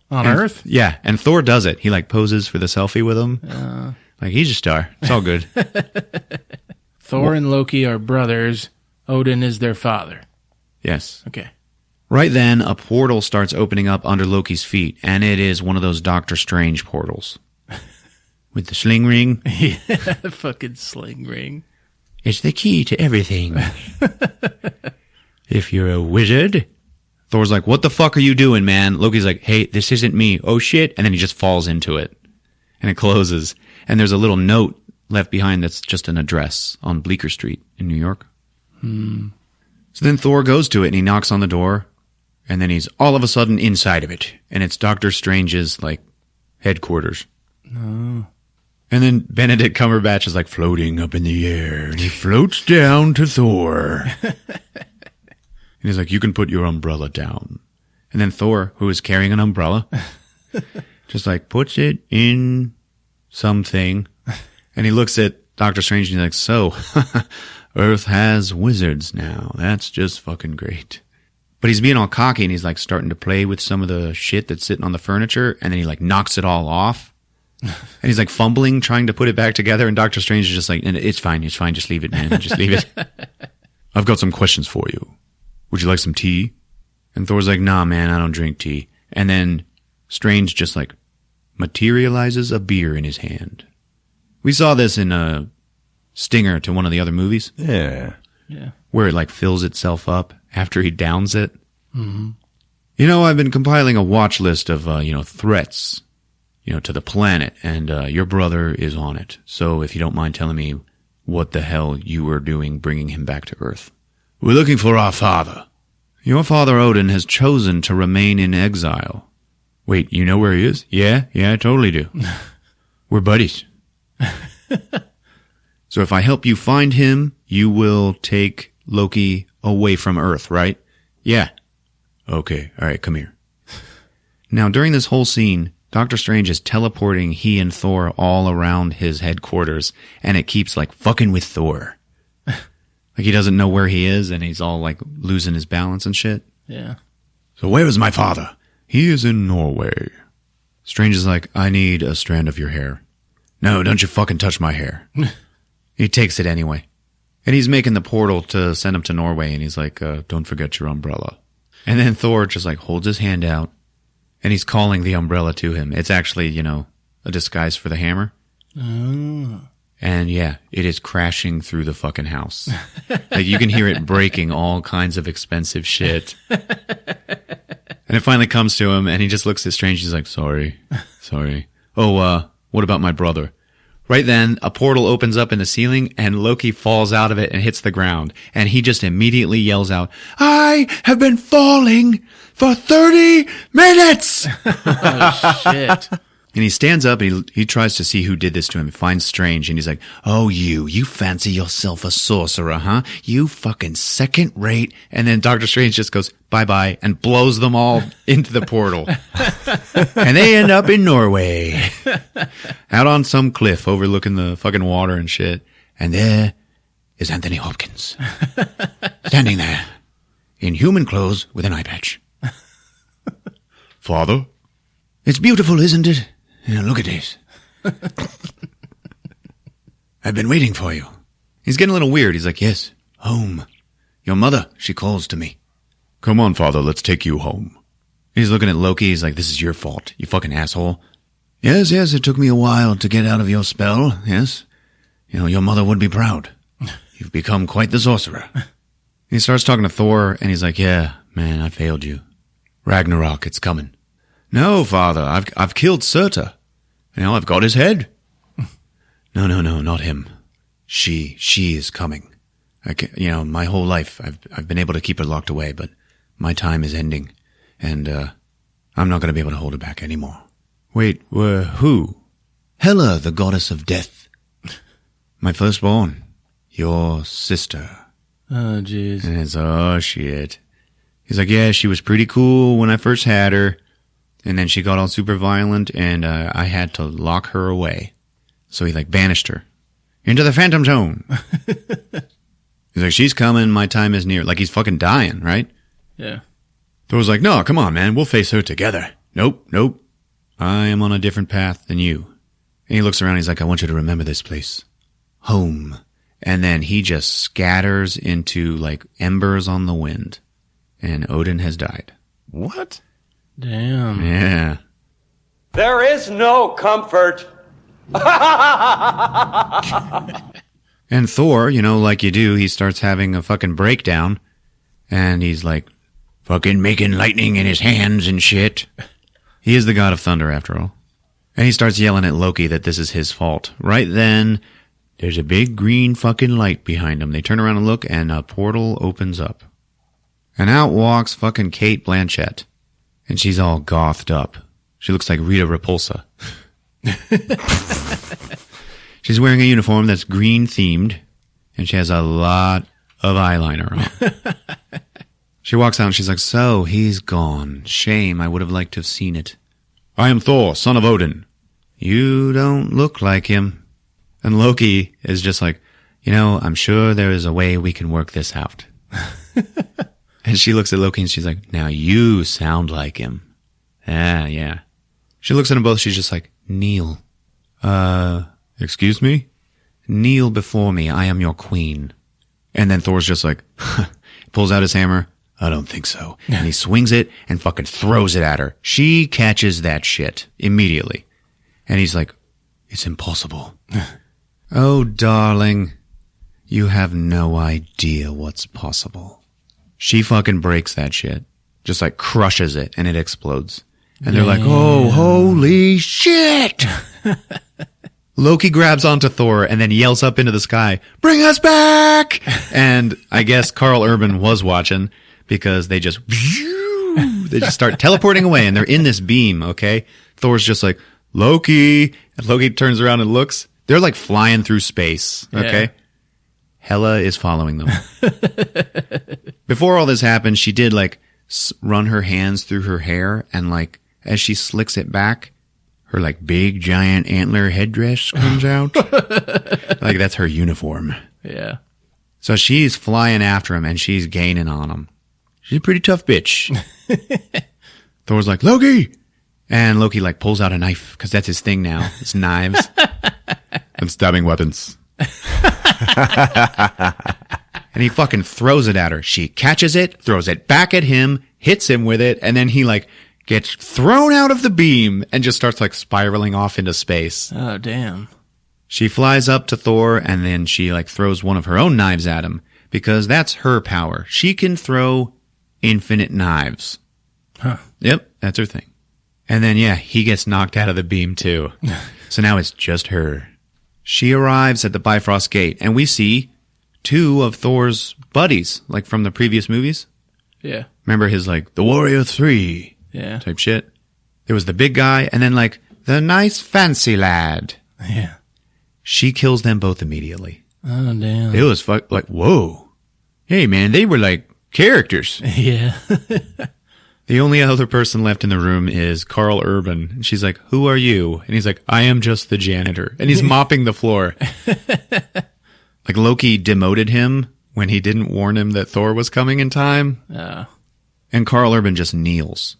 On Earth? Yeah, and Thor does it. He, poses for the selfie with him. He's a star. It's all good. Thor and Loki are brothers. Odin is their father. Yes. Okay. Right then, a portal starts opening up under Loki's feet, and it is one of those Doctor Strange portals. With the sling ring. Yeah, the fucking sling ring. It's the key to everything. If you're a wizard. Thor's like, what the fuck are you doing, man? Loki's like, hey, this isn't me. Oh, shit. And then he just falls into it. And it closes. And there's a little note left behind that's just an address on Bleecker Street in New York. So then Thor goes to it, and he knocks on the door. And then he's all of a sudden inside of it. And it's Doctor Strange's, headquarters. Oh. And then Benedict Cumberbatch is, floating up in the air. And he floats down to Thor. And he's like, you can put your umbrella down. And then Thor, who is carrying an umbrella, just puts it in something. And he looks at Doctor Strange and he's like, so, Earth has wizards now. That's just fucking great. But he's being all cocky and he's starting to play with some of the shit that's sitting on the furniture. And then he knocks it all off. And he's fumbling, trying to put it back together. And Doctor Strange is just it's fine. Just leave it, man. Just leave it. I've got some questions for you. Would you like some tea? And Thor's like, nah, man, I don't drink tea. And then Strange just materializes a beer in his hand. We saw this in a stinger to one of the other movies. Yeah. Yeah. Where it like fills itself up after he downs it. Mm-hmm. You know, I've been compiling a watch list of, threats, to the planet, and your brother is on it. So if you don't mind telling me what the hell you were doing bringing him back to Earth. We're looking for our father. Your father Odin has chosen to remain in exile. Wait, you know where he is? Yeah, I totally do. We're buddies. So if I help you find him, you will take Loki away from Earth, right? Yeah. Okay, all right, come here. Now, during this whole scene, Doctor Strange is teleporting he and Thor all around his headquarters, and it keeps, like, fucking with Thor. Like, he doesn't know where he is, and he's all, like, losing his balance and shit. Yeah. So where is my father? He is in Norway. Strange is like, I need a strand of your hair. No, don't you fucking touch my hair. He takes it anyway. And he's making the portal to send him to Norway, and he's like, don't forget your umbrella. And then Thor just, like, holds his hand out, and he's calling the umbrella to him. It's actually, a disguise for the hammer. Oh. And yeah, it is crashing through the fucking house. Like, you can hear it breaking all kinds of expensive shit. And it finally comes to him, and he just looks at Strange. He's like, sorry. Oh, what about my brother? Right then, a portal opens up in the ceiling, and Loki falls out of it and hits the ground. And he just immediately yells out, I have been falling for 30 minutes! Oh, shit. And he stands up, and he tries to see who did this to him. He finds Strange, and he's like, oh, you fancy yourself a sorcerer, huh? You fucking second rate. And then Doctor Strange just goes, bye-bye, and blows them all into the portal. And they end up in Norway. Out on some cliff overlooking the fucking water and shit. And there is Anthony Hopkins. Standing there, in human clothes with an eye patch. Father? It's beautiful, isn't it? Yeah, look at this. I've been waiting for you. He's getting a little weird. He's like, yes, home. Your mother, she calls to me. Come on, father, let's take you home. He's looking at Loki. He's like, this is your fault, you fucking asshole. Yes, it took me a while to get out of your spell, yes. Your mother would be proud. You've become quite the sorcerer. He starts talking to Thor, and he's like, yeah, man, I failed you. Ragnarok, it's coming. No, father, I've killed Surtur. I've got his head. No, not him. She is coming. My whole life I've been able to keep her locked away, but my time is ending, and I'm not going to be able to hold her back anymore. Wait, who? Hela, the goddess of death. My firstborn. Your sister. Oh, jeez. And it's, oh, shit. He's like, yeah, she was pretty cool when I first had her. And then she got all super violent, and I had to lock her away. So he, banished her. Into the Phantom Zone. He's like, she's coming, my time is near. Like, he's fucking dying, right? Yeah. Thor's like, no, come on, man, we'll face her together. Nope. I am on a different path than you. And he looks around, he's like, I want you to remember this place. Home. And then he just scatters into, embers on the wind. And Odin has died. What? Damn. Yeah. There is no comfort. And Thor, like you do, he starts having a fucking breakdown. And he's like, fucking making lightning in his hands and shit. He is the god of thunder, after all. And he starts yelling at Loki that this is his fault. Right then, there's a big green fucking light behind him. They turn around and look, and a portal opens up. And out walks fucking Cate Blanchett. And she's all gothed up. She looks like Rita Repulsa. She's wearing a uniform that's green themed, and she has a lot of eyeliner on. She walks out and she's like, so he's gone. Shame, I would have liked to have seen it. I am Thor, son of Odin. You don't look like him. And Loki is just like, I'm sure there is a way we can work this out. And she looks at Loki and she's like, now you sound like him. Yeah. She looks at them both. She's just like, kneel. Excuse me? Kneel before me. I am your queen. And then Thor's just like, pulls out his hammer. I don't think so. And he swings it and fucking throws it at her. She catches that shit immediately. And he's like, it's impossible. Oh, darling, you have no idea what's possible. She fucking breaks that shit. Just like crushes it and it explodes. And they're like, oh, holy shit! Loki grabs onto Thor and then yells up into the sky, bring us back! And I guess Karl Urban was watching because they just start teleporting away and they're in this beam, okay? Thor's just like, Loki! And Loki turns around and looks. They're like flying through space, okay? Yeah. Hela is following them. Before all this happened, she did like run her hands through her hair and like as she slicks it back, her like big giant antler headdress comes out. Like that's her uniform. Yeah. So she's flying after him and she's gaining on him. She's a pretty tough bitch. Thor's like, Loki! And Loki like pulls out a knife because that's his thing now. It's knives and stabbing weapons. And he fucking throws it at her. She catches it, throws it back at him, hits him with it, and then he like gets thrown out of the beam and just starts like spiraling off into space. Oh, damn. She flies up to Thor and then she like throws one of her own knives at him because that's her power. She can throw infinite knives. Huh. Yep, that's her thing. And then, yeah, he gets knocked out of the beam too. So now it's just her. She arrives at the Bifrost Gate and we see two of Thor's buddies, like from the previous movies. Yeah. Remember his like, the Warrior 3 type shit? There was the big guy and then like, the nice fancy lad. Yeah. She kills them both immediately. Oh, damn. It was like, whoa. Hey, man, they were like characters. Yeah. The only other person left in the room is Karl Urban. And she's like, who are you? And he's like, I am just the janitor. And he's mopping the floor. Like Loki demoted him when he didn't warn him that Thor was coming in time. And Karl Urban just kneels.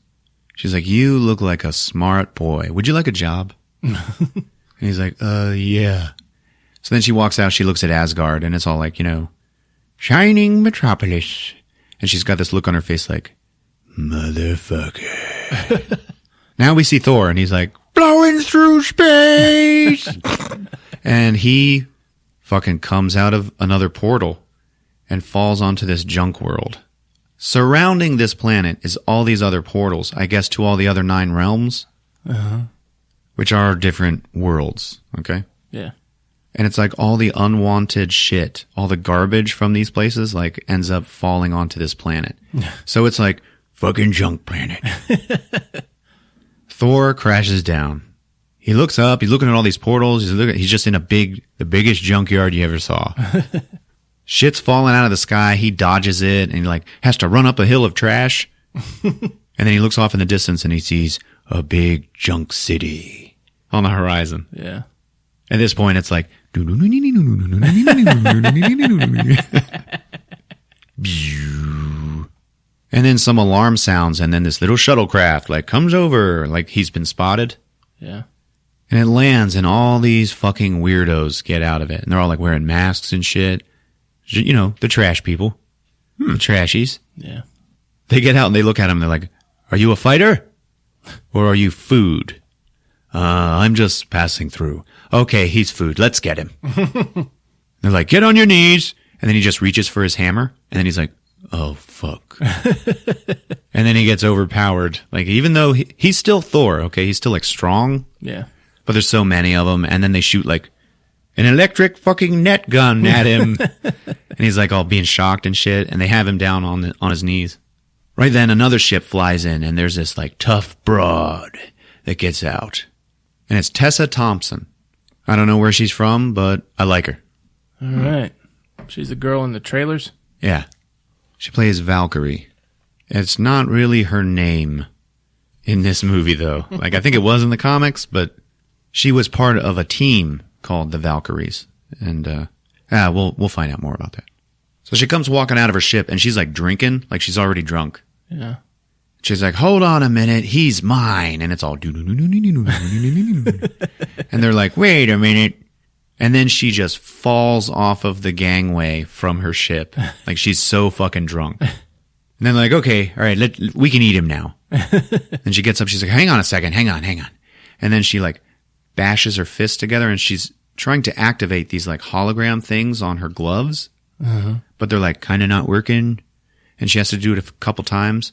She's like, you look like a smart boy. Would you like a job? And he's like, yeah. So then she walks out. She looks at Asgard and it's all like, you know, shining metropolis. And she's got this look on her face like, motherfucker. Now we see Thor and he's like, blowing through space. And he fucking comes out of another portal and falls onto this junk world. Surrounding this planet is all these other portals, I guess, to all the other 9 realms, which are different worlds, okay? Yeah. And it's like all the unwanted shit, all the garbage from these places, like, ends up falling onto this planet. So it's like, fucking junk planet. Thor crashes down. He looks up, he's looking at all these portals, he's just in the biggest junkyard you ever saw. Shit's falling out of the sky, he dodges it, and he like has to run up a hill of trash. And then he looks off in the distance and he sees a big junk city on the horizon. Yeah. At this point, it's like, and then some alarm sounds, and then this little shuttlecraft like comes over, like he's been spotted. Yeah. And it lands, and all these fucking weirdos get out of it, and they're all like wearing masks and shit. You know, the trash people, the trashies. Yeah. They get out and they look at him. And they're like, "Are you a fighter, or are you food?" I'm just passing through. Okay, he's food. Let's get him. They're like, "Get on your knees," and then he just reaches for his hammer, and then he's like, "Oh fuck!" And then he gets overpowered. Like, even though he's still Thor, okay, he's still like strong. Yeah. But there's so many of them, and then they shoot like an electric fucking net gun at him, and he's like all being shocked and shit. And they have him down on his knees. Right then, another ship flies in, and there's this like tough broad that gets out, and it's Tessa Thompson. I don't know where she's from, but I like her. All right. She's the girl in the trailers? Yeah. She plays Valkyrie. It's not really her name in this movie, though. Like, I think it was in the comics, but she was part of a team called the Valkyries. And, we'll find out more about that. So she comes walking out of her ship, and she's, like, drinking, like she's already drunk. Yeah. She's like, hold on a minute, he's mine. And it's all and they're like, wait a minute. And then she just falls off of the gangway from her ship. Like, she's so fucking drunk. And then they're like, okay, all right, we can eat him now. And she gets up, she's like, hang on a second, hang on. And then she like bashes her fists together and she's trying to activate these like hologram things on her gloves, but they're like kind of not working, and she has to do it a couple times.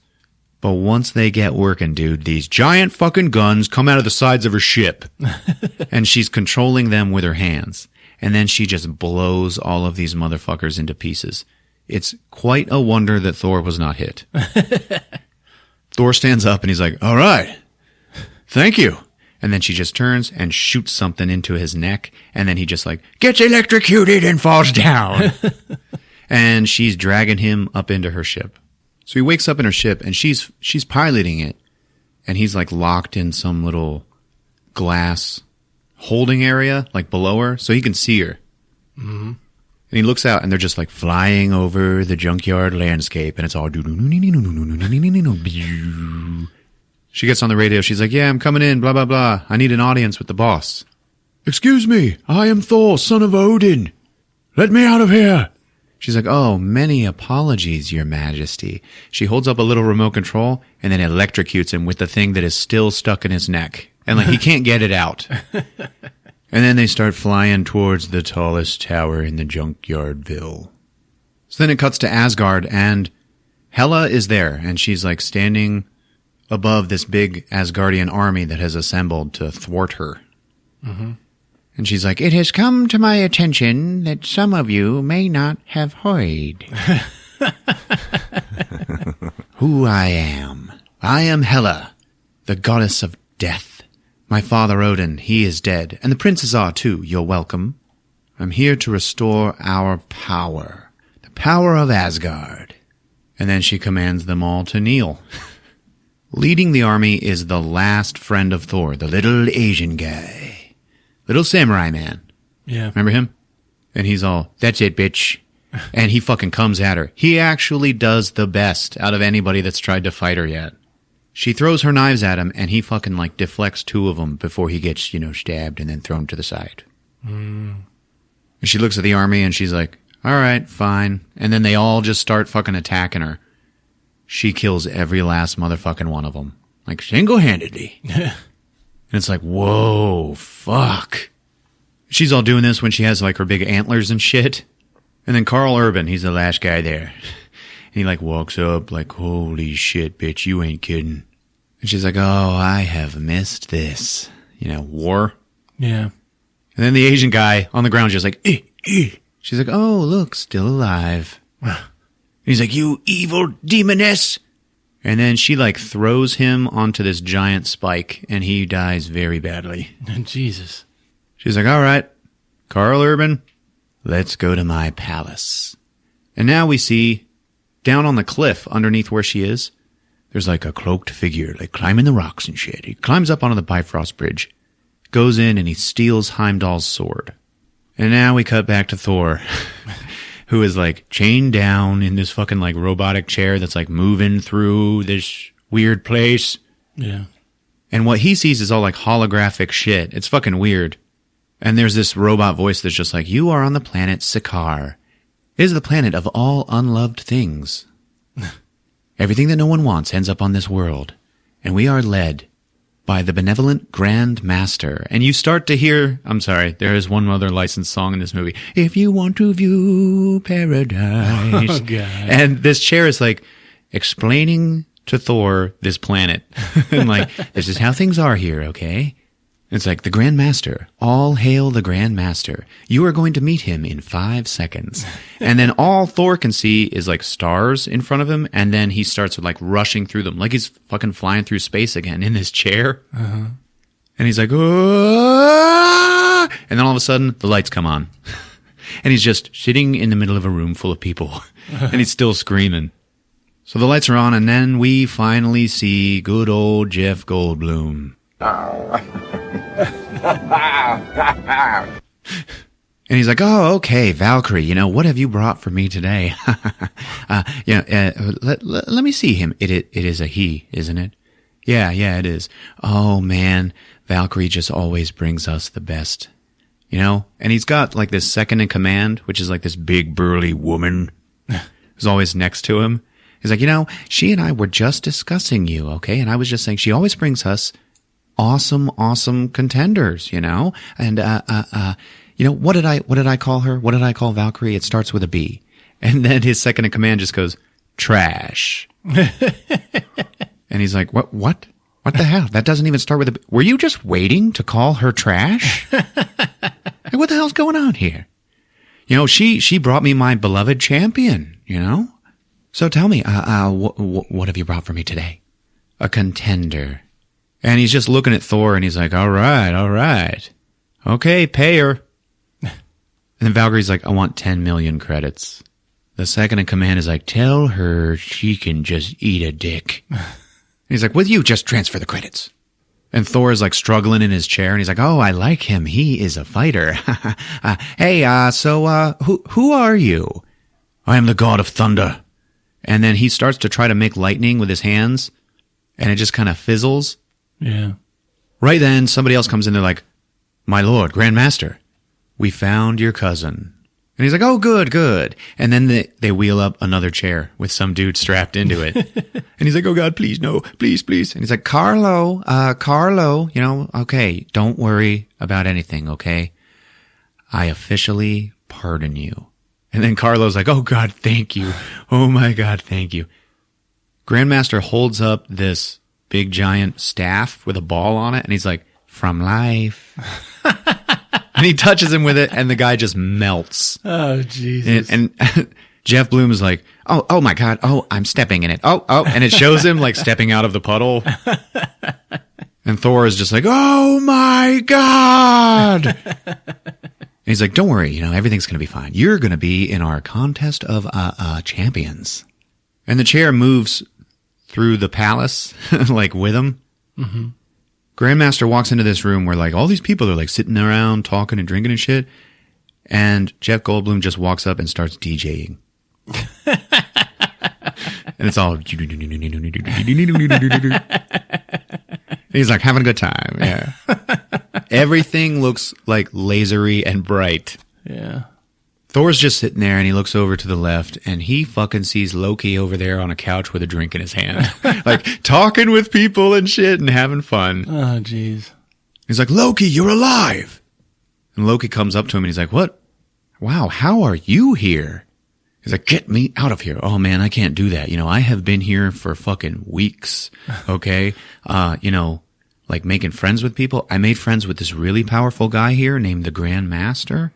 But once they get working, dude, these giant fucking guns come out of the sides of her ship, and she's controlling them with her hands, and then she just blows all of these motherfuckers into pieces. It's quite a wonder that Thor was not hit. Thor stands up and he's like, all right, thank you. And then she just turns and shoots something into his neck. And then he just like gets electrocuted and falls down. And she's dragging him up into her ship. So he wakes up in her ship and she's piloting it. And he's like locked in some little glass holding area like below her so he can see her. Mm-hmm. And he looks out and they're just like flying over the junkyard landscape. And it's all... She gets on the radio. She's like, yeah, I'm coming in, blah, blah, blah. I need an audience with the boss. Excuse me, I am Thor, son of Odin. Let me out of here. She's like, oh, many apologies, your majesty. She holds up a little remote control and then electrocutes him with the thing that is still stuck in his neck. And like, he can't get it out. And then they start flying towards the tallest tower in the junkyardville. So then it cuts to Asgard and Hela is there and she's like standing above this big Asgardian army that has assembled to thwart her. Mm-hmm. And she's like, it has come to my attention that some of you may not have heard who I am. I am Hela, the goddess of death. My father Odin, he is dead, and the princes are too. You're welcome. I'm here to restore our power, the power of Asgard. And then she commands them all to kneel. Leading the army is the last friend of Thor, the little Asian guy. Little samurai man. Yeah. Remember him? And he's all, that's it, bitch. And he fucking comes at her. He actually does the best out of anybody that's tried to fight her yet. She throws her knives at him, and he fucking, like, deflects 2 of them before he gets, stabbed and then thrown to the side. Mm. And she looks at the army, and she's like, all right, fine. And then they all just start fucking attacking her. She kills every last motherfucking one of them. Like, single-handedly. And it's like, whoa, fuck. She's all doing this when she has, like, her big antlers and shit. And then Karl Urban, he's the last guy there. And he, like, walks up like, holy shit, bitch, you ain't kidding. And she's like, oh, I have missed this. War. Yeah. And then the Asian guy on the ground just like, eh, eh. She's like, oh, look, still alive. He's like, you evil demoness. And then she, like, throws him onto this giant spike, and he dies very badly. Jesus. She's like, all right, Karl Urban, let's go to my palace. And now we see, down on the cliff underneath where she is, there's, like, a cloaked figure, like, climbing the rocks and shit. He climbs up onto the Bifrost Bridge, goes in, and he steals Heimdall's sword. And now we cut back to Thor. Who is, like, chained down in this fucking, like, robotic chair that's, like, moving through this weird place. Yeah. And what he sees is all, like, holographic shit. It's fucking weird. And there's this robot voice that's just like, you are on the planet Sakaar. It is the planet of all unloved things. Everything that no one wants ends up on this world. And we are led by the benevolent Grand Master. And you start to hear, I'm sorry, there is one other licensed song in this movie. If you want to view paradise. Oh, God. And this chair is like explaining to Thor this planet. And like, this is how things are here, okay? It's like, the Grand Master. All hail the Grand Master. You are going to meet him in 5 seconds. And then all Thor can see is like stars in front of him. And then he starts like rushing through them. Like he's fucking flying through space again in this chair. Uh-huh. And he's like, oh! And then all of a sudden the lights come on. And he's just sitting in the middle of a room full of people. And he's still screaming. So the lights are on. And then we finally see good old Jeff Goldblum. And he's like, oh, okay, Valkyrie, what have you brought for me today? Let me see him. It is a he, isn't it? Yeah, it is. Oh, man, Valkyrie just always brings us the best, And he's got, like, this second in command, which is, like, this big, burly woman who's always next to him. He's like, she and I were just discussing you, okay? And I was just saying she always brings us awesome contenders, And, what did I call her? What did I call Valkyrie? It starts with a B. And then his second in command just goes, trash. And he's like, what? What the hell? That doesn't even start with a B. Were you just waiting to call her trash? Like, what the hell's going on here? She brought me my beloved champion, So tell me, what have you brought for me today? A contender. And he's just looking at Thor and he's like, all right. Okay, pay her. And then Valkyrie's like, I want 10 million credits. The second in command is like, tell her she can just eat a dick. And he's like, will you just transfer the credits? And Thor is like struggling in his chair and he's like, oh, I like him. He is a fighter. Who are you? I am the god of thunder. And then he starts to try to make lightning with his hands and it just kind of fizzles. Yeah. Right then, somebody else comes in. They're like, my lord, Grandmaster, we found your cousin. And he's like, oh, good. And then they wheel up another chair with some dude strapped into it. And he's like, oh, God, please, no, please. And he's like, Carlo, okay, don't worry about anything, okay? I officially pardon you. And then Carlo's like, oh, God, thank you. Oh, my God, thank you. Grandmaster holds up this big giant staff with a ball on it, and he's like, from life. And he touches him with it, and the guy just melts. Oh, Jesus. And Jeff Bloom is like, oh my God, I'm stepping in it. Oh, and it shows him like stepping out of the puddle. And Thor is just like, oh my God. And he's like, don't worry, everything's going to be fine. You're going to be in our contest of champions. And the chair moves through the palace, like with him. Mm-hmm. Grandmaster walks into this room where like all these people are like sitting around talking and drinking and shit. And Jeff Goldblum just walks up and starts DJing. And it's all... He's like having a good time. Yeah. Everything looks like lasery and bright. Yeah. Thor's just sitting there and he looks over to the left and he fucking sees Loki over there on a couch with a drink in his hand. Like talking with people and shit and having fun. Oh, jeez. He's like, Loki, you're alive. And Loki comes up to him and he's like, what? Wow, how are you here? He's like, get me out of here. Oh man, I can't do that. I have been here for fucking weeks. Okay. Like making friends with people. I made friends with this really powerful guy here named the Grand Master.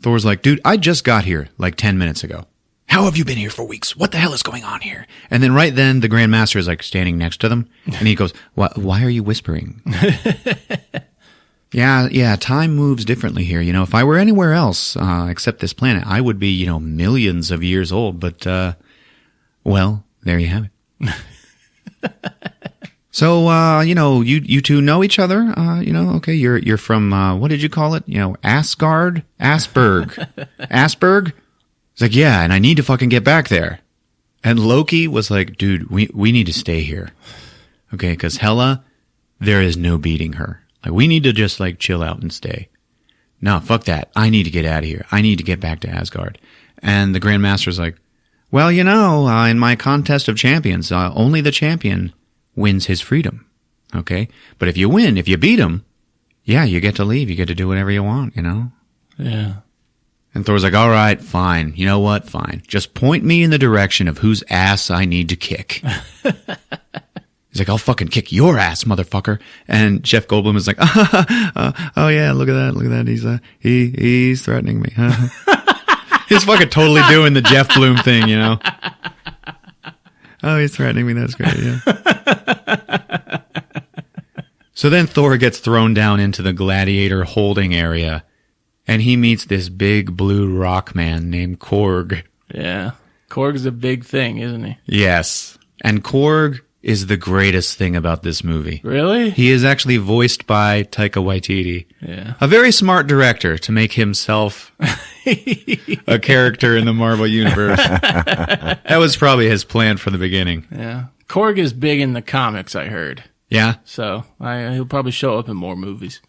Thor's like, dude, I just got here like 10 minutes ago. How have you been here for weeks? What the hell is going on here? And then right then the Grand Master is like standing next to them and he goes, why are you whispering? Yeah, time moves differently here. If I were anywhere else, except this planet, I would be, millions of years old. But, well, there you have it. So, you two know each other, okay, you're from, what did you call it? Asgard? Asperg? It's like, yeah, and I need to fucking get back there. And Loki was like, dude, we need to stay here. Okay, because Hela, there is no beating her. Like, we need to just, like, chill out and stay. No, fuck that. I need to get out of here. I need to get back to Asgard. And the Grand Master's like, well, in my contest of champions, only the champion wins his freedom. Okay? But if you beat him, yeah, you get to leave. You get to do whatever you want, Yeah. And Thor's like, all right, fine. You know what? Fine. Just point me in the direction of whose ass I need to kick. He's like, I'll fucking kick your ass, motherfucker. And Jeff Goldblum is like, oh yeah, look at that. He's threatening me. He's fucking totally doing the Jeff Bloom thing, Oh, he's threatening me. That's great. Yeah. So then Thor gets thrown down into the gladiator holding area and he meets this big blue rock man named Korg. Yeah. Korg's a big thing, isn't he? Yes. And Korg is the greatest thing about this movie. Really? He is actually voiced by Taika Waititi. Yeah. A very smart director to make himself a character in the Marvel Universe. That was probably his plan from the beginning. Yeah. Korg is big in the comics, I heard. Yeah? So he'll probably show up in more movies.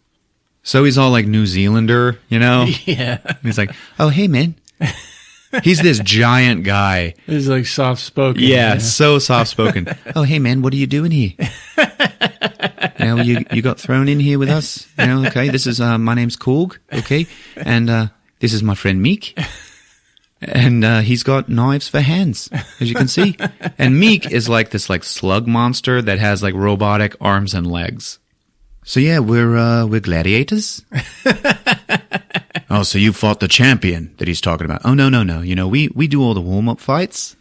So he's all like New Zealander, Yeah. And he's like, oh, hey, man. He's this giant guy. He's like soft-spoken. Yeah, so soft-spoken. Oh, hey, man, what are you doing here? you got thrown in here with us. Okay, this is, my name's Korg, okay? And this is my friend Meek. And he's got knives for hands, as you can see. And Meek is like this like slug monster that has like robotic arms and legs. So yeah, we're gladiators. Oh, so you fought the champion that he's talking about. Oh, no. We do all the warm-up fights.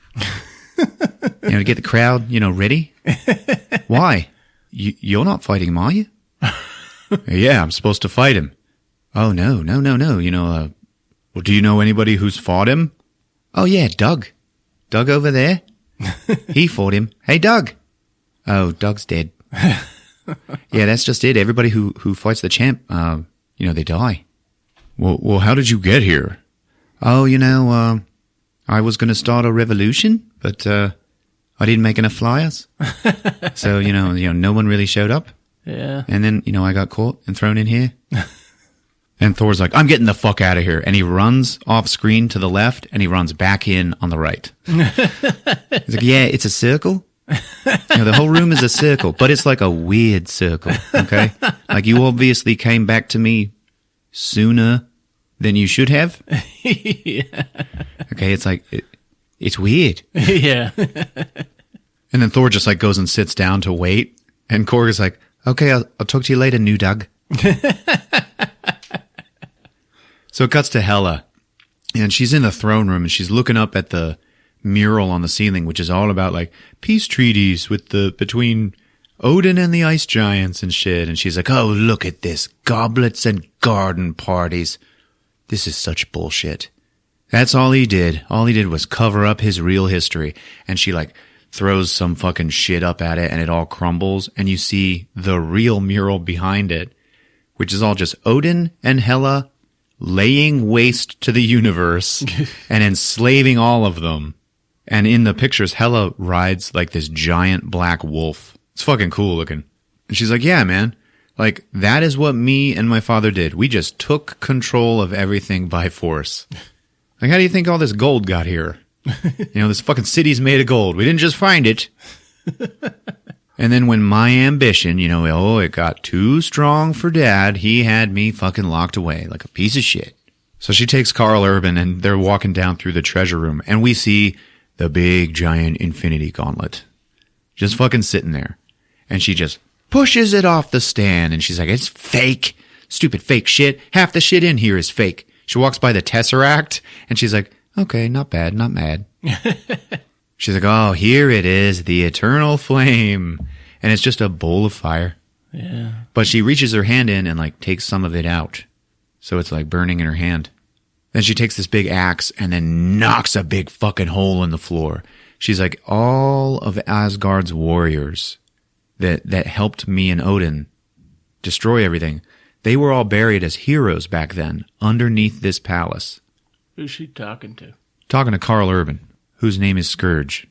To get the crowd, ready. Why? You're not fighting him, are you? Yeah, I'm supposed to fight him. Oh, no. Well, do you know anybody who's fought him? Oh, yeah, Doug. Doug over there. He fought him. Hey, Doug. Oh, Doug's dead. Yeah, that's just it. Everybody who fights the champ, they die. Well, how did you get here? Oh, I was going to start a revolution, but I didn't make enough flyers. So, no one really showed up. Yeah. And then, I got caught and thrown in here. And Thor's like, I'm getting the fuck out of here. And he runs off screen to the left and he runs back in on the right. He's like, yeah, it's a circle. The whole room is a circle, but it's like a weird circle. Okay. Like you obviously came back to me sooner than you should have. Yeah. Okay. It's like, it's weird. Yeah. And then Thor just like goes and sits down to wait. And Korg is like, okay, I'll talk to you later, new Doug. So it cuts to Hela, and she's in the throne room, and she's looking up at the mural on the ceiling, which is all about like peace treaties between Odin and the ice giants and shit. And she's like, oh, look at this, goblets and garden parties. This is such bullshit. That's all he did. All he did was cover up his real history. And she like throws some fucking shit up at it, and it all crumbles, and you see the real mural behind it, which is all just Odin and Hela laying waste to the universe and enslaving all of them. And in the pictures, Hela rides like this giant black wolf. It's fucking cool looking. And she's like, yeah, man, like that is what me and my father did. We just took control of everything by force. Like, how do you think all this gold got here? This fucking city's made of gold. We didn't just find it. And then when my ambition, it got too strong for Dad, he had me fucking locked away like a piece of shit. So she takes Karl Urban, and they're walking down through the treasure room, and we see the big giant infinity gauntlet just fucking sitting there. And she just pushes it off the stand, and she's like, it's fake. Stupid fake shit. Half the shit in here is fake. She walks by the Tesseract, and she's like, okay, not bad, not mad. She's like, oh, here it is, the eternal flame. And it's just a bowl of fire. Yeah. But she reaches her hand in and like takes some of it out. So it's like burning in her hand. Then she takes this big axe and then knocks a big fucking hole in the floor. She's like, all of Asgard's warriors that helped me and Odin destroy everything, they were all buried as heroes back then underneath this palace. Who's she talking to? Talking to Karl Urban, whose name is Scourge.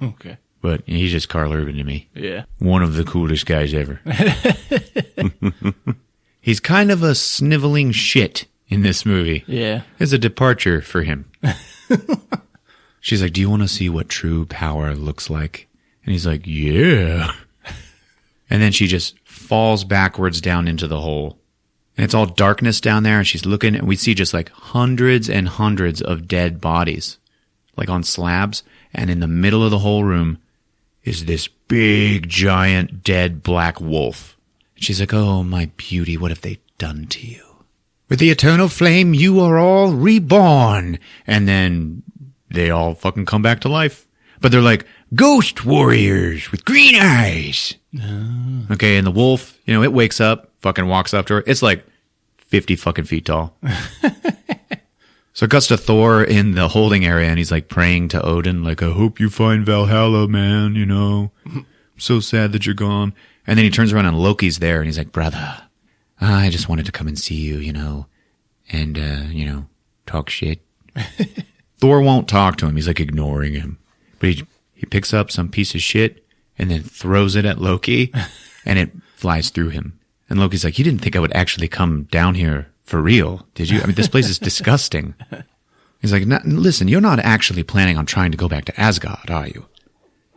Okay. But he's just Karl Urban to me. Yeah. One of the coolest guys ever. He's kind of a sniveling shit in this movie. Yeah. It's a departure for him. She's like, do you want to see what true power looks like? And he's like, yeah. And then she just falls backwards down into the hole. And it's all darkness down there, and she's looking, and we see just like hundreds and hundreds of dead bodies, like on slabs. And in the middle of the whole room is this big, giant, dead black wolf. And she's like, oh, my beauty, what have they done to you? With the eternal flame, you are all reborn. And then they all fucking come back to life. But they're like ghost warriors with green eyes. Oh. Okay, and the wolf, it wakes up, fucking walks up to her. It's like 50 fucking feet tall. So it cuts to Thor in the holding area, and he's like praying to Odin, like, I hope you find Valhalla, man, I'm so sad that you're gone. And then he turns around and Loki's there, and he's like, brother, I just wanted to come and see you, and, talk shit. Thor won't talk to him. He's like ignoring him. But he picks up some piece of shit and then throws it at Loki, and it flies through him. And Loki's like, you didn't think I would actually come down here for real, did you? I mean, this place is disgusting. He's like, listen, you're not actually planning on trying to go back to Asgard, are you?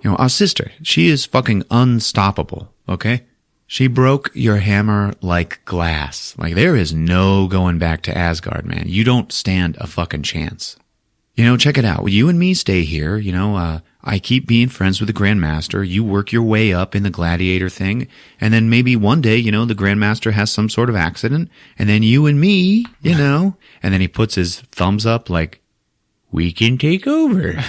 Our sister, she is fucking unstoppable, okay? She broke your hammer like glass. Like, there is no going back to Asgard, man. You don't stand a fucking chance. You know, check it out. You and me stay here. You know, I keep being friends with the Grandmaster. You work your way up in the gladiator thing. And then maybe one day, you know, the Grandmaster has some sort of accident. And then you and me, you know. And then he puts his thumbs up like, we can take over.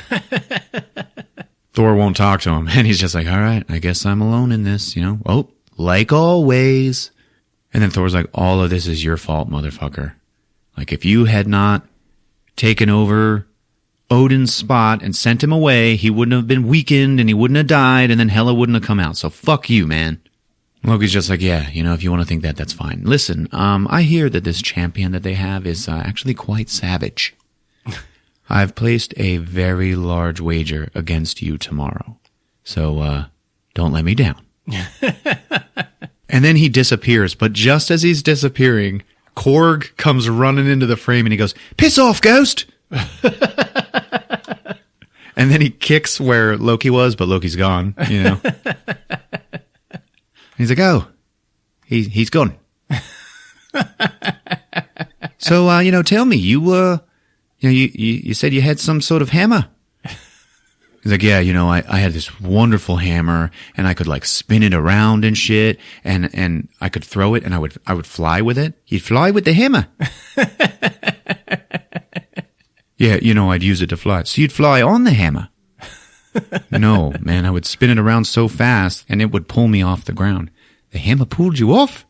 Thor won't talk to him. And he's just like, all right, I guess I'm alone in this, you know. Oh, like always. And then Thor's like, all of this is your fault, motherfucker. Like, if you had not taken over Odin's spot and sent him away, he wouldn't have been weakened and he wouldn't have died and then Hela wouldn't have come out. So fuck you, man. Loki's just like, yeah, you know, if you want to think that, that's fine. Listen, I hear that this champion that they have is actually quite savage. I've placed a very large wager against you tomorrow. So, don't let me down. And then he disappears, but just as he's disappearing, Korg comes running into the frame and he goes, piss off, ghost! And then he kicks where Loki was, but Loki's gone, you know. He's like, oh, he's gone. So, you know, tell me, you said you had some sort of hammer. He's like, yeah, you know, I had this wonderful hammer and I could like spin it around and shit and I could throw it and I would fly with it. You'd fly with the hammer. Yeah, you know, I'd use it to fly. So you'd fly on the hammer. No, man, I would spin it around so fast and it would pull me off the ground. The hammer pulled you off?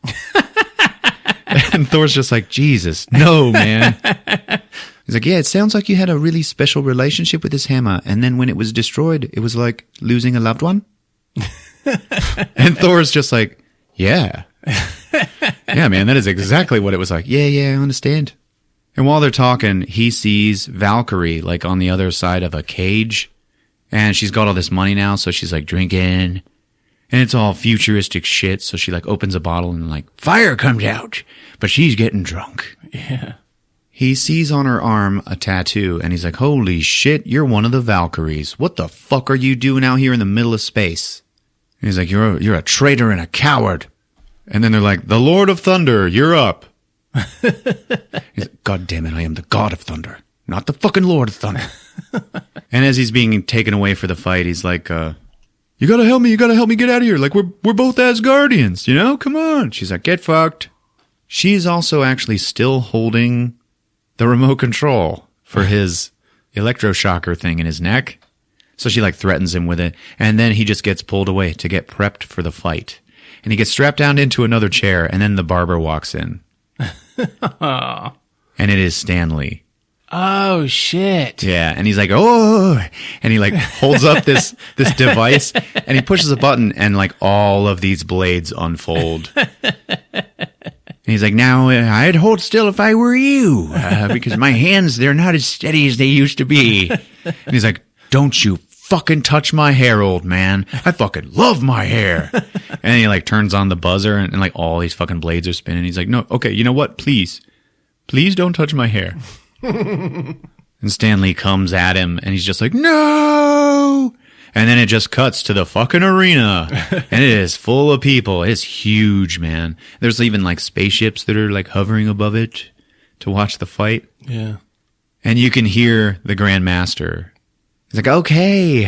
And Thor's just like, Jesus, no, man. He's like, yeah, it sounds like you had a really special relationship with this hammer. And then when it was destroyed, it was like losing a loved one. And Thor's just like, yeah. Yeah, man, that is exactly what it was like. Yeah, I understand. And while they're talking, he sees Valkyrie like on the other side of a cage. And she's got all this money now, so she's like drinking. And it's all futuristic shit. So she like opens a bottle and like fire comes out. But she's getting drunk. Yeah. He sees on her arm a tattoo and he's like, holy shit, you're one of the Valkyries. What the fuck are you doing out here in the middle of space? And he's like, you're a traitor and a coward. And then they're like, the Lord of Thunder, you're up. He's like, God damn it, I am the God of Thunder, not the fucking Lord of Thunder. And as he's being taken away for the fight, he's like, you gotta help me get out of here. Like, we're both Asgardians, you know? Come on. She's like, get fucked. She's also actually still holding the remote control for his electroshocker thing in his neck. So she like threatens him with it. And then he just gets pulled away to get prepped for the fight. And he gets strapped down into another chair. And then the barber walks in. And it is Stanley. Oh, shit. Yeah. And he's like, oh, and he like holds up this device and he pushes a button and like all of these blades unfold. And he's like, now I'd hold still if I were you, because my hands, they're not as steady as they used to be. And he's like, don't you fucking touch my hair, old man. I fucking love my hair. And he like turns on the buzzer and like all these fucking blades are spinning. He's like, no, okay, you know what? Please don't touch my hair. And Stanley comes at him and he's just like, no. And then it just cuts to the fucking arena. And it is full of people. It's huge, man. There's even like spaceships that are like hovering above it to watch the fight. Yeah. And you can hear the Grandmaster. He's like, okay,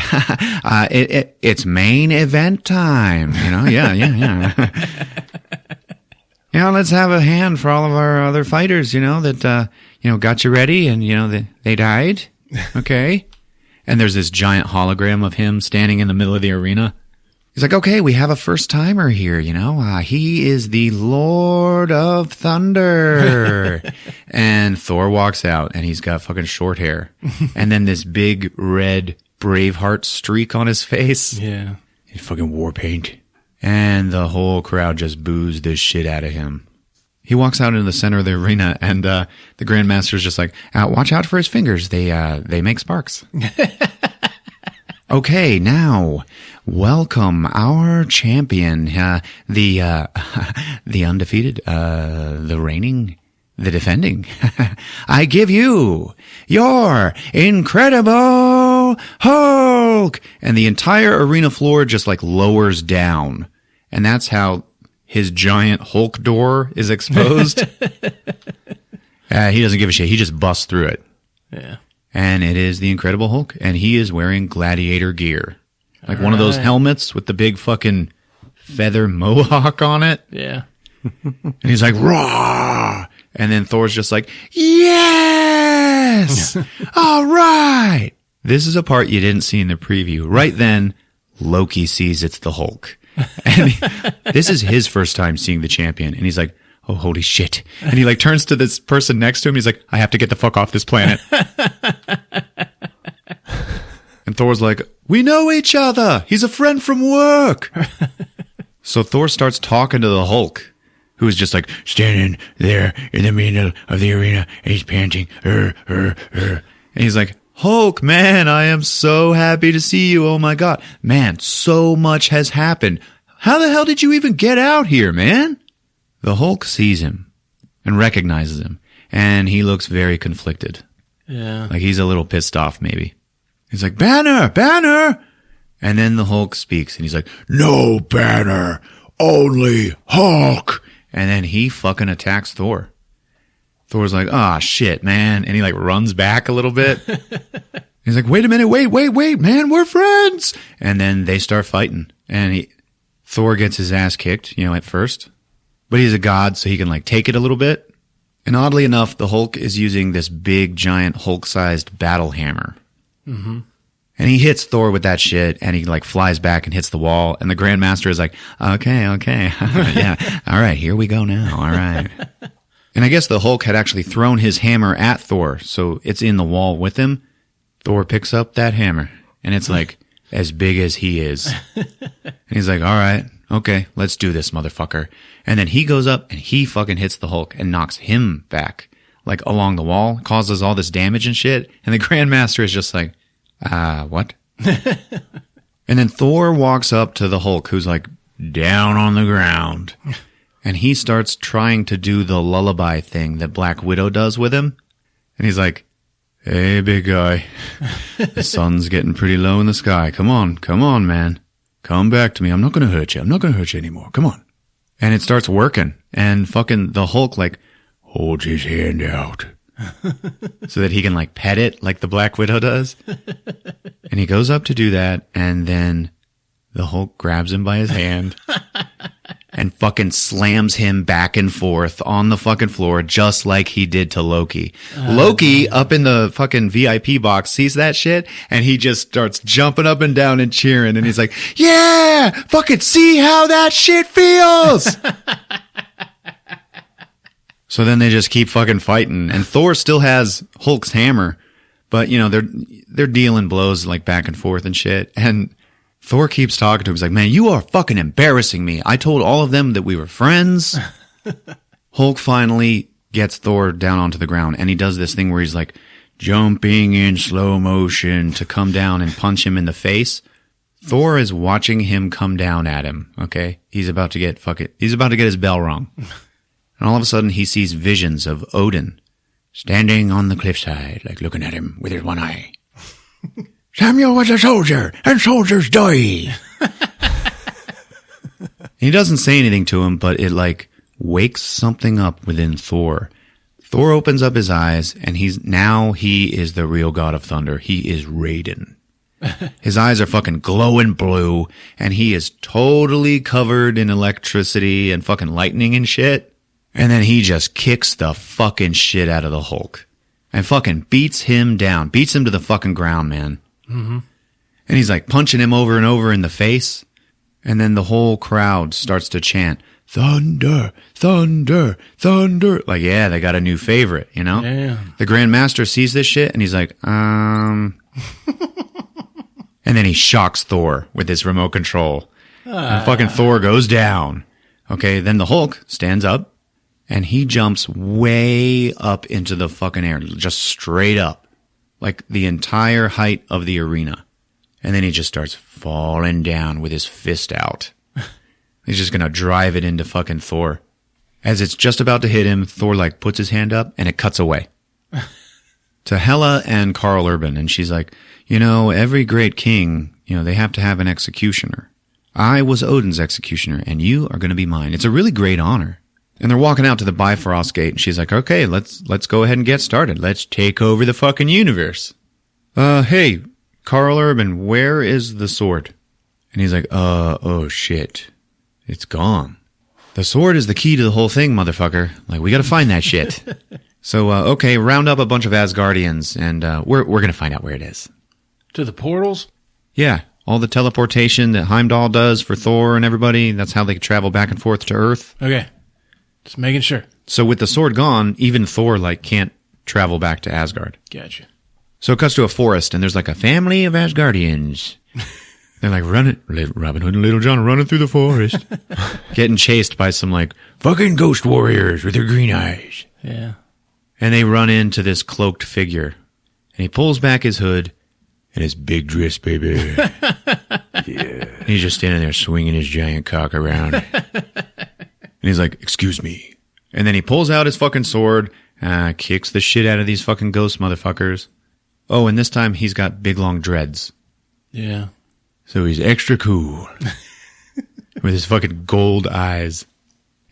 it's main event time. You know, yeah. You know, let's have a hand for all of our other fighters, you know, that, got you ready and, you know, they died. Okay. And there's this giant hologram of him standing in the middle of the arena. He's like, okay, we have a first timer here, you know. He is the Lord of Thunder. And Thor walks out and he's got fucking short hair. And then this big red Braveheart streak on his face. Yeah. And fucking war paint. And the whole crowd just boos this shit out of him. He walks out into the center of the arena, and the Grandmaster's just like, watch out for his fingers. They make sparks. Okay, now, welcome our champion, the undefeated, the reigning, the defending. I give you your Incredible Hulk! And the entire arena floor just like lowers down. And that's how his giant Hulk door is exposed. He doesn't give a shit. He just busts through it. Yeah. And it is the Incredible Hulk, and he is wearing gladiator gear. Like one of those helmets with the big fucking feather mohawk on it. Yeah. And he's like, "Raw!" And then Thor's just like, "Yes! All right!" This is a part you didn't see in the preview. Right then, Loki sees it's the Hulk. And this is his first time seeing the champion. And he's like, "Oh, holy shit." And he like turns to this person next to him. He's like, "I have to get the fuck off this planet." And Thor's like, "We know each other. He's a friend from work." So Thor starts talking to the Hulk, who is just like standing there in the middle of the arena. And he's panting. And he's like, "Hulk, man, I am so happy to see you. Oh my God. Man, so much has happened. How the hell did you even get out here, man?" The Hulk sees him and recognizes him, and he looks very conflicted. Yeah. Like he's a little pissed off, maybe. He's like, "Banner, Banner!" And then the Hulk speaks, and he's like, "No Banner, only Hulk!" And then he fucking attacks Thor. Thor's like, "Ah, shit, man." And he like runs back a little bit. He's like, "Wait a minute, wait, man, we're friends." And then they start fighting, and Thor gets his ass kicked, at first. But he's a god, so he can like take it a little bit. And oddly enough, the Hulk is using this big, giant Hulk-sized battle hammer. Mm-hmm. And he hits Thor with that shit, and he like flies back and hits the wall. And the Grandmaster is like, okay. Yeah. All right, here we go now. All right. And I guess the Hulk had actually thrown his hammer at Thor, so it's in the wall with him. Thor picks up that hammer, and it's like as big as he is. And he's like, "All right, okay, let's do this, motherfucker." And then he goes up and he fucking hits the Hulk and knocks him back, like along the wall, causes all this damage and shit. And the Grandmaster is just like, what? And then Thor walks up to the Hulk, who's like down on the ground. And he starts trying to do the lullaby thing that Black Widow does with him. And he's like, "Hey, big guy, the sun's getting pretty low in the sky. Come on, man. Come back to me. I'm not going to hurt you. I'm not going to hurt you anymore. Come on." And it starts working. And fucking the Hulk like holds his hand out so that he can like pet it like the Black Widow does. And he goes up to do that. And then the Hulk grabs him by his hand and fucking slams him back and forth on the fucking floor just like he did to Loki. Loki up in the fucking VIP box sees that shit and he just starts jumping up and down and cheering and he's like, "Yeah, fucking see how that shit feels." So then they just keep fucking fighting and Thor still has Hulk's hammer, but they're dealing blows like back and forth and shit. And Thor keeps talking to him. He's like, "Man, you are fucking embarrassing me. I told all of them that we were friends." Hulk finally gets Thor down onto the ground, and he does this thing where he's like jumping in slow motion to come down and punch him in the face. Thor is watching him come down at him, okay? He's about to get his bell rung. And all of a sudden, he sees visions of Odin standing on the cliffside, like looking at him with his one eye. "Samuel was a soldier, and soldiers die." He doesn't say anything to him, but it like wakes something up within Thor. Thor opens up his eyes, and he is the real god of thunder. He is Raiden. His eyes are fucking glowing blue, and he is totally covered in electricity and fucking lightning and shit. And then he just kicks the fucking shit out of the Hulk. And fucking beats him down. Beats him to the fucking ground, man. Mm-hmm. And he's like punching him over and over in the face. And then the whole crowd starts to chant, "Thunder, thunder, thunder." Like, yeah, they got a new favorite, Yeah. The Grandmaster sees this shit and he's like, And then he shocks Thor with his remote control. And fucking Thor goes down. Okay, then the Hulk stands up. And he jumps way up into the fucking air, just straight up, like the entire height of the arena. And then he just starts falling down with his fist out. He's just going to drive it into fucking Thor. As it's just about to hit him, Thor like puts his hand up and it cuts away. To Hela and Karl Urban. And she's like, every great king, they have to have an executioner. I was Odin's executioner, and you are going to be mine. It's a really great honor. And they're walking out to the Bifrost gate, and she's like, okay, let's go ahead and get started. Let's take over the fucking universe. Hey, Karl Urban, where is the sword? And he's like, oh shit. It's gone. The sword is the key to the whole thing, motherfucker. Like, we gotta find that shit. So, okay, round up a bunch of Asgardians, and we're gonna find out where it is. To the portals? Yeah, all the teleportation that Heimdall does for Thor and everybody, that's how they travel back and forth to Earth. Okay. Just making sure. So with the sword gone, even Thor, like, can't travel back to Asgard. Gotcha. So it cuts to a forest, and there's like a family of Asgardians. They're like running, Robin Hood and Little John running through the forest, getting chased by some like fucking ghost warriors with their green eyes. Yeah. And they run into this cloaked figure, and he pulls back his hood and his big dress, baby. Yeah. And he's just standing there swinging his giant cock around. And he's like, excuse me. And then he pulls out his fucking sword, kicks the shit out of these fucking ghost motherfuckers. Oh, and this time he's got big long dreads. Yeah. So he's extra cool. With his fucking gold eyes.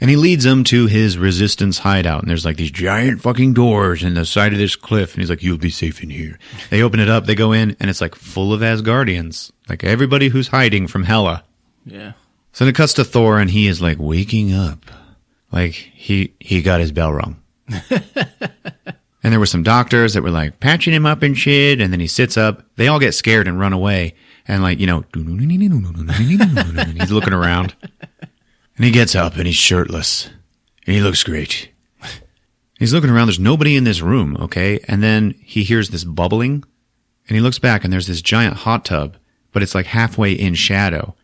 And he leads them to his resistance hideout. And there's like these giant fucking doors in the side of this cliff. And he's like, you'll be safe in here. They open it up, they go in, and it's like full of Asgardians. Like everybody who's hiding from Hela. Yeah. So then it cuts to Thor, and he is like waking up. Like he got his bell rung. And there were some doctors that were like patching him up and shit. And then he sits up. They all get scared and run away. And like, you know, he's looking around. And he gets up and he's shirtless. And he looks great. He's looking around. There's nobody in this room, okay? And then he hears this bubbling. And he looks back and there's this giant hot tub. But it's like halfway in shadow.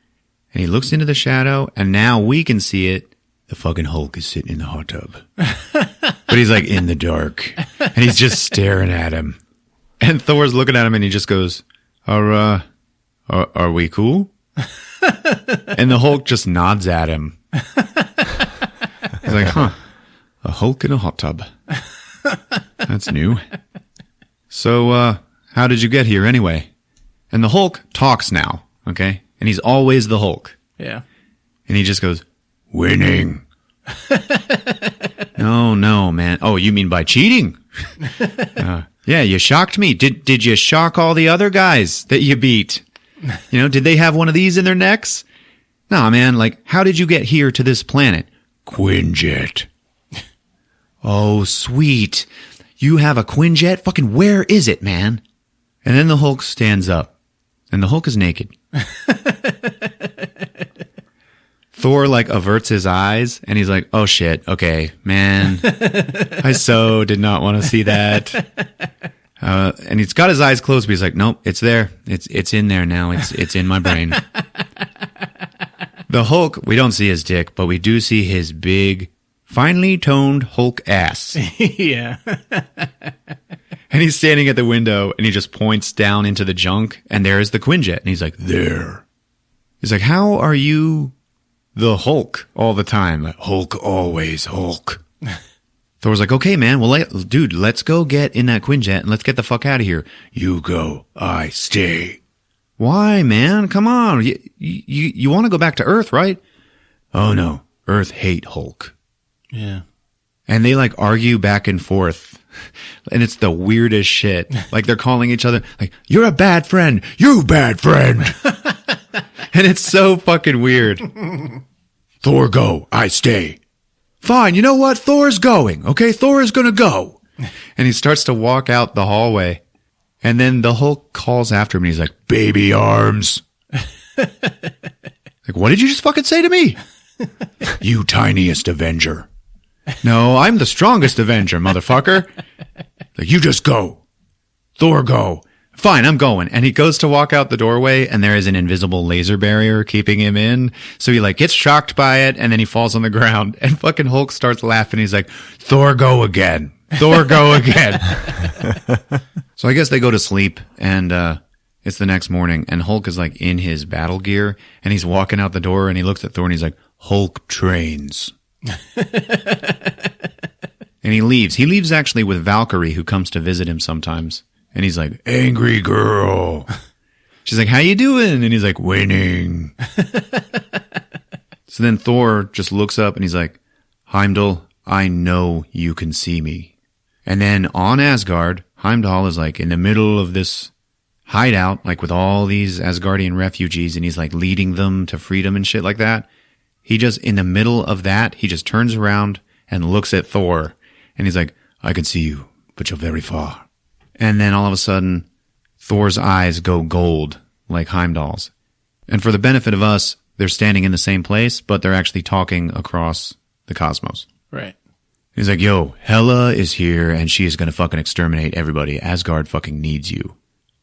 And he looks into the shadow. And now we can see it. The fucking Hulk is sitting in the hot tub. But he's like in the dark. And he's just staring at him. And Thor's looking at him and he just goes, are we cool? And the Hulk just nods at him. He's like, huh, a Hulk in a hot tub. That's new. So, how did you get here anyway? And the Hulk talks now, okay? And he's always the Hulk. Yeah. And he just goes, winning. No, man. Oh, you mean by cheating? Yeah, you shocked me. Did you shock all the other guys that you beat? You know, did they have one of these in their necks? Nah, man, like, how did you get here to this planet? Quinjet. Oh, sweet. You have a Quinjet? Fucking where is it, man? And then the Hulk stands up. And the Hulk is naked. Thor, like, averts his eyes, and he's like, oh, shit, okay, man. I so did not want to see that. And he's got his eyes closed, but he's like, nope, it's there. It's in there now. It's in my brain. The Hulk, we don't see his dick, but we do see his big, finely toned Hulk ass. Yeah. And he's standing at the window, and he just points down into the junk, and there is the Quinjet. And he's like, there. He's like, how are you the Hulk all the time? Like, Hulk always Hulk. Thor's like, okay, man, well, dude, let's go get in that Quinjet and let's get the fuck out of here. You go, I stay. Why, man? Come on. You want to go back to Earth, right? Oh, no. Earth hate Hulk. Yeah. And they, like, argue back and forth. And it's the weirdest shit. Like, they're calling each other, like, you're a bad friend. You bad friend. And it's so fucking weird. Thor, go. I stay. Fine, you know what? Thor's going, okay? Thor is gonna go. And he starts to walk out the hallway. And then the Hulk calls after him and he's like, baby arms. Like, what did you just fucking say to me? You tiniest Avenger. No, I'm the strongest Avenger, motherfucker. Like, you just go. Thor, go. Fine, I'm going. And he goes to walk out the doorway, and there is an invisible laser barrier keeping him in. So he, like, gets shocked by it, and then he falls on the ground. And fucking Hulk starts laughing. He's like, Thor, go again. Thor, go again. So I guess they go to sleep, and it's the next morning. And Hulk is, like, in his battle gear, and he's walking out the door, and he looks at Thor, and he's like, Hulk trains. And he leaves. He leaves, actually, with Valkyrie, who comes to visit him sometimes. And he's like, angry girl. She's like, how you doing? And he's like, winning. So then Thor just looks up and he's like, Heimdall, I know you can see me. And then on Asgard, Heimdall is like in the middle of this hideout, like with all these Asgardian refugees, and he's like leading them to freedom and shit like that. He just, in the middle of that, he just turns around and looks at Thor, and he's like, I can see you, but you're very far. And then all of a sudden, Thor's eyes go gold, like Heimdall's. And for the benefit of us, they're standing in the same place, but they're actually talking across the cosmos. Right. He's like, yo, Hela is here, and she is going to fucking exterminate everybody. Asgard fucking needs you.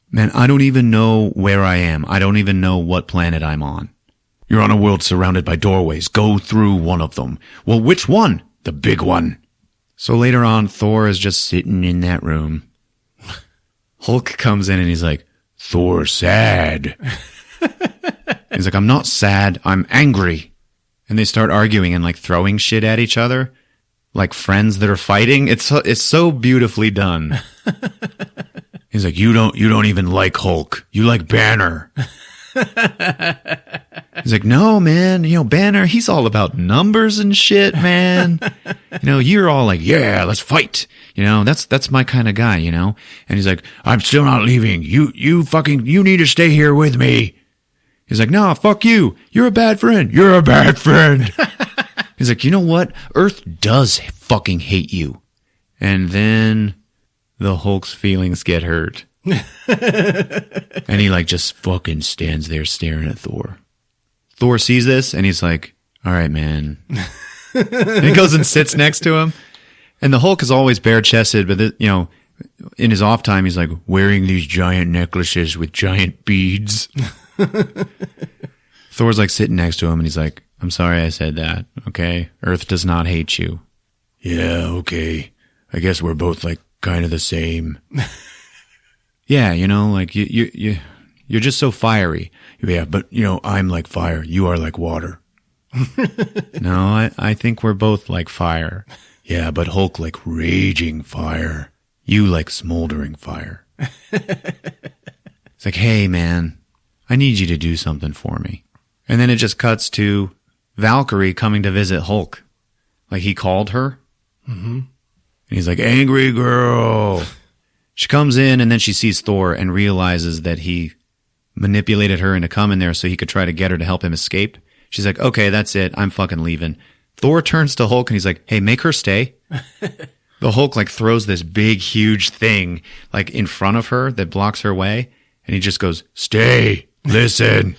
Man, I don't even know where I am. I don't even know what planet I'm on. You're on a world surrounded by doorways. Go through one of them. Well, which one? The big one. So later on, Thor is just sitting in that room. Hulk comes in and he's like, Thor sad. He's like, I'm not sad. I'm angry. And they start arguing and like throwing shit at each other. Like friends that are fighting. It's so beautifully done. He's like, you don't even like Hulk. You like Banner. He's like, no, man, Banner, he's all about numbers and shit, man. You're all like, yeah, let's fight. That's my kind of guy, And he's like, I'm still not leaving. You need to stay here with me. He's like, no, fuck you. You're a bad friend. You're a bad friend. He's like, you know what? Earth does fucking hate you. And then the Hulk's feelings get hurt. And he like just fucking stands there staring at Thor. Thor sees this and he's like, all right, man. And he goes and sits next to him. And the Hulk is always bare chested, but in his off time, he's like wearing these giant necklaces with giant beads. Thor's like sitting next to him and he's like, I'm sorry I said that. Okay. Earth does not hate you. Yeah. Okay. I guess we're both like kind of the same. Yeah, like you're just so fiery. Yeah, but I'm like fire. You are like water. No, I think we're both like fire. Yeah, but Hulk like raging fire. You like smoldering fire. It's like, hey man, I need you to do something for me. And then it just cuts to Valkyrie coming to visit Hulk. Like he called her. Mm-hmm. And he's like, angry girl. She comes in and then she sees Thor and realizes that he manipulated her into coming there so he could try to get her to help him escape. She's like, okay, that's it. I'm fucking leaving. Thor turns to Hulk and he's like, hey, make her stay. The Hulk like throws this big, huge thing like in front of her that blocks her way. And he just goes, stay, listen.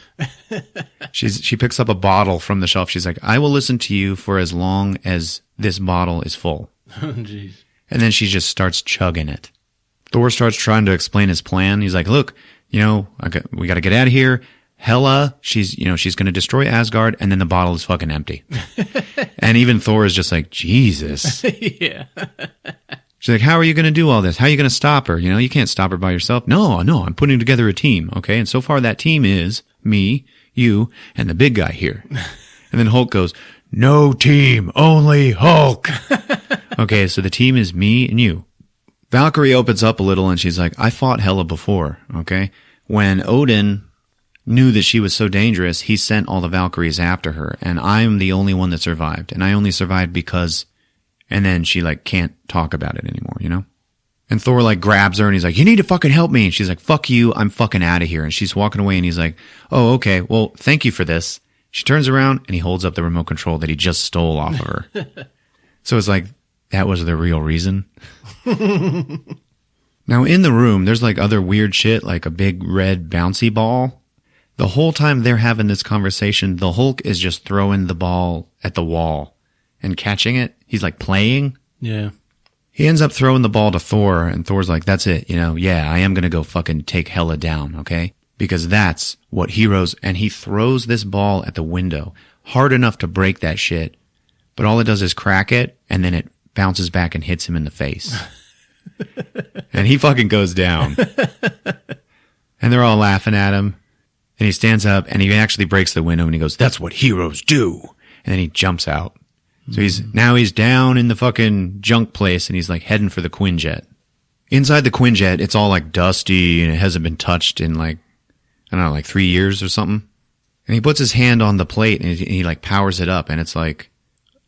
She picks up a bottle from the shelf. She's like, I will listen to you for as long as this bottle is full. Oh, jeez. And then she just starts chugging it. Thor starts trying to explain his plan. He's like, look, we got to get out of here. Hela, she's going to destroy Asgard, and then the bottle is fucking empty. And even Thor is just like, Jesus. Yeah. She's like, how are you going to do all this? How are you going to stop her? You can't stop her by yourself. No, I'm putting together a team, okay? And so far that team is me, you, and the big guy here. And then Hulk goes, no team, only Hulk. Okay, so the team is me and you. Valkyrie opens up a little and she's like, I fought Hela before, okay? When Odin knew that she was so dangerous, he sent all the Valkyries after her, and I'm the only one that survived. And I only survived because... And then she like can't talk about it anymore, And Thor like grabs her and he's like, you need to fucking help me. And she's like, fuck you, I'm fucking out of here. And she's walking away and he's like, oh, okay, well, thank you for this. She turns around and he holds up the remote control that he just stole off of her. So it's like, that was the real reason. Now in the room, there's like other weird shit, like a big red bouncy ball. The whole time they're having this conversation, the Hulk is just throwing the ball at the wall and catching it. He's like playing. Yeah. He ends up throwing the ball to Thor, and Thor's like, that's it. Yeah, I am going to go fucking take Hela down, okay? Because that's what heroes, and he throws this ball at the window hard enough to break that shit. But all it does is crack it, and then it bounces back and hits him in the face. And he fucking goes down. And they're all laughing at him. And he stands up and he actually breaks the window and he goes, that's what heroes do. And then he jumps out. So he's down in the fucking junk place and he's like heading for the Quinjet. Inside the Quinjet, it's all like dusty and it hasn't been touched in like I don't know, like 3 years or something. And he puts his hand on the plate and he like powers it up and it's like,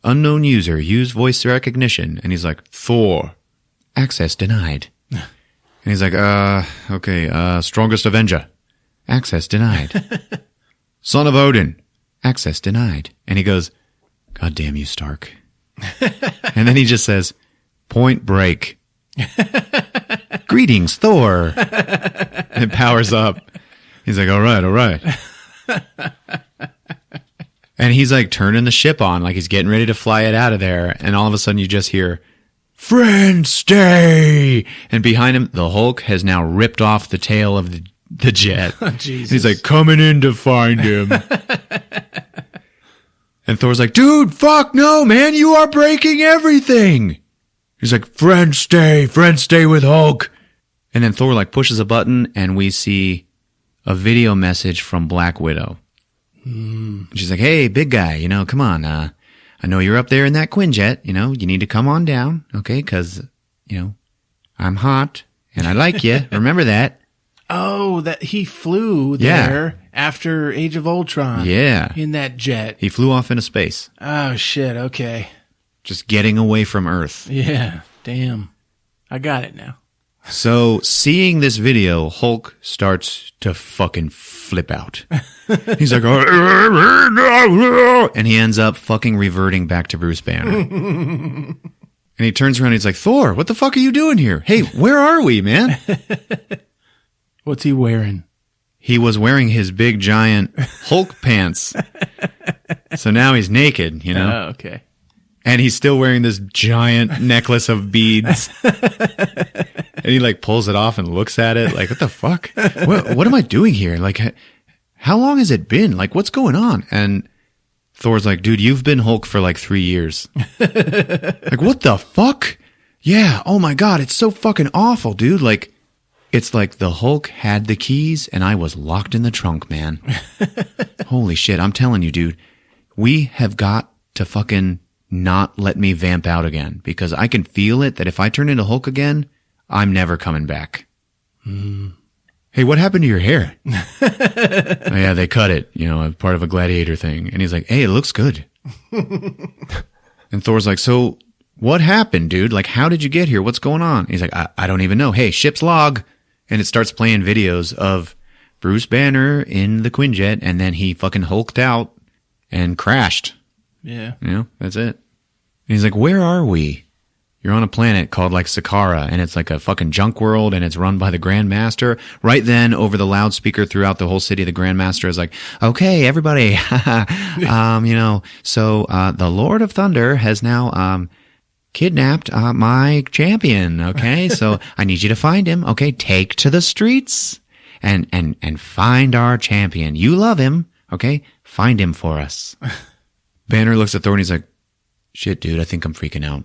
unknown user, use voice recognition. And he's like, Thor, access denied. And he's like, okay, strongest Avenger, access denied. Son of Odin, access denied. And he goes, God damn you, Stark. And then he just says, point break. Greetings, Thor. And it powers up. He's like, all right. And he's like turning the ship on, like he's getting ready to fly it out of there. And all of a sudden you just hear, friend, stay. And behind him, the Hulk has now ripped off the tail of the jet. Jesus. He's like, coming in to find him. And Thor's like, dude, fuck no, man, you are breaking everything. He's like, friend, stay with Hulk. And then Thor like pushes a button and we see a video message from Black Widow. She's like, hey, big guy, come on. I know you're up there in that Quinjet, you need to come on down, okay? Cause, I'm hot and I like you. Remember that? Oh, that he flew there after Age of Ultron. Yeah. In that jet. He flew off into space. Oh, shit. Okay. Just getting away from Earth. Yeah. Damn. I got it now. So, seeing this video, Hulk starts to fucking flip out. He's like, and he ends up fucking reverting back to Bruce Banner. And he turns around and he's like, Thor, what the fuck are you doing here? Hey, where are we, man? What's he wearing? He was wearing his big giant Hulk pants. So now he's naked, Oh, okay. And he's still wearing this giant necklace of beads. And he like pulls it off and looks at it like, what the fuck? What am I doing here? Like, how long has it been? Like, what's going on? And Thor's like, dude, you've been Hulk for like 3 years. Like, what the fuck? Yeah. Oh my God. It's so fucking awful, dude. Like, it's like the Hulk had the keys and I was locked in the trunk, man. Holy shit. I'm telling you, dude, we have got to fucking not let me vamp out again because I can feel it that if I turn into Hulk again, I'm never coming back. Hey, what happened to your hair? Oh, yeah, they cut it, part of a gladiator thing. And he's like, hey, it looks good. And Thor's like, so what happened, dude? Like, how did you get here? What's going on? He's like, I don't even know. Hey, ship's log. And it starts playing videos of Bruce Banner in the Quinjet, and then he fucking hulked out and crashed. Yeah. That's it. And he's like, where are we? You're on a planet called like Sakara, and it's like a fucking junk world, and it's run by the Grand Master. Right then, over the loudspeaker throughout the whole city, the Grand Master is like, okay, everybody, so the Lord of Thunder has now kidnapped my champion, okay? So I need you to find him, okay? Take to the streets and find our champion. You love him, okay? Find him for us. Banner looks at Thor and he's like, shit, dude, I think I'm freaking out.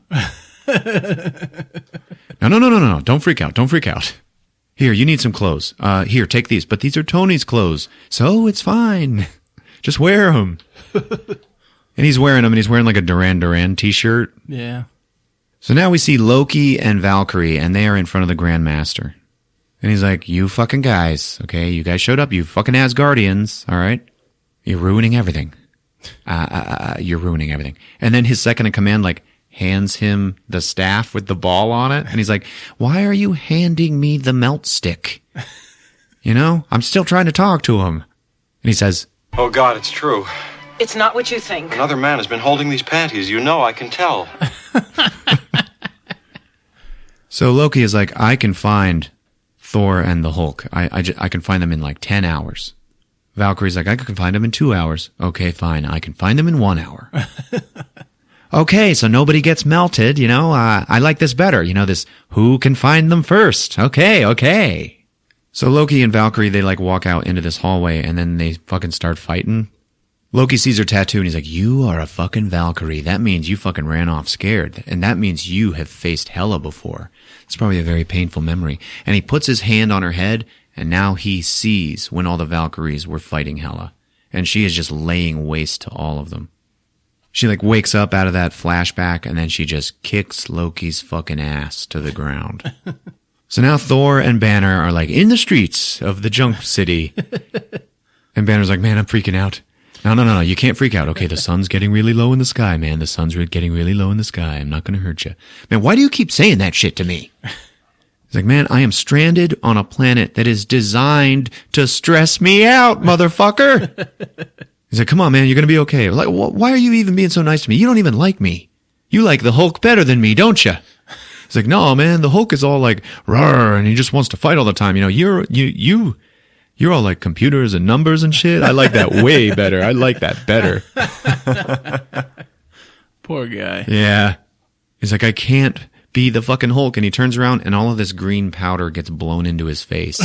No. Don't freak out. Here, you need some clothes. Here, take these. But these are Tony's clothes. So it's fine. Just wear them. And he's wearing them, and he's wearing like a Duran Duran t-shirt. Yeah. So now we see Loki and Valkyrie, and they are in front of the Grand Master. And he's like, you fucking guys, okay? You guys showed up, you fucking Asgardians, all right? You're ruining everything. You're ruining everything. And then his second in command, like, hands him the staff with the ball on it. And he's like, why are you handing me the melt stick? I'm still trying to talk to him. And he says, oh God, it's true. It's not what you think. Another man has been holding these panties. I can tell. So Loki is like, I can find Thor and the Hulk. I can find them in like 10 hours. Valkyrie's like, I can find them in 2 hours. Okay, fine. I can find them in 1 hour. Okay, so nobody gets melted, I like this better. This who can find them first. Okay. So Loki and Valkyrie, they like walk out into this hallway and then they fucking start fighting. Loki sees her tattoo and he's like, you are a fucking Valkyrie. That means you fucking ran off scared. And that means you have faced Hela before. It's probably a very painful memory. And he puts his hand on her head and now he sees when all the Valkyries were fighting Hela. And she is just laying waste to all of them. She like wakes up out of that flashback and then she just kicks Loki's fucking ass to the ground. So now Thor and Banner are like in the streets of the junk city. And Banner's like, man, I'm freaking out. No, you can't freak out. Okay, the sun's getting really low in the sky, man. The sun's getting really low in the sky. I'm not going to hurt you. Man, why do you keep saying that shit to me? He's like, man, I am stranded on a planet that is designed to stress me out, motherfucker. He's like, come on, man, you're going to be okay. Like, why are you even being so nice to me? You don't even like me. You like the Hulk better than me, don't you? He's like, no, man, the Hulk is all like, rawr, and he just wants to fight all the time. You know, you're all like computers and numbers and shit. I like that way better. I like that better. Poor guy. Yeah. He's like, I can't be the fucking Hulk. And he turns around and all of this green powder gets blown into his face.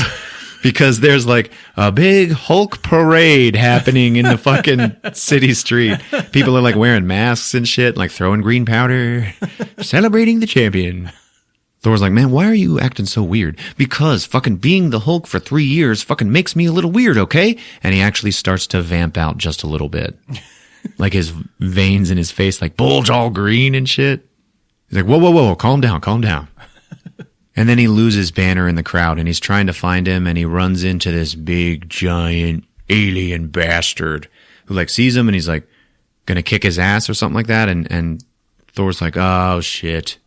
Because there's like a big Hulk parade happening in the fucking city street. People are like wearing masks and shit, like throwing green powder, celebrating the champion. Thor's like, man, why are you acting so weird? Because fucking being the Hulk for 3 years fucking makes me a little weird, okay? And he actually starts to vamp out just a little bit. Like his veins in his face like bulge all green and shit. He's like, whoa, calm down. And then he loses Banner in the crowd and he's trying to find him and he runs into this big, giant alien bastard who like sees him and he's like gonna kick his ass or something like that. And Thor's like, oh shit.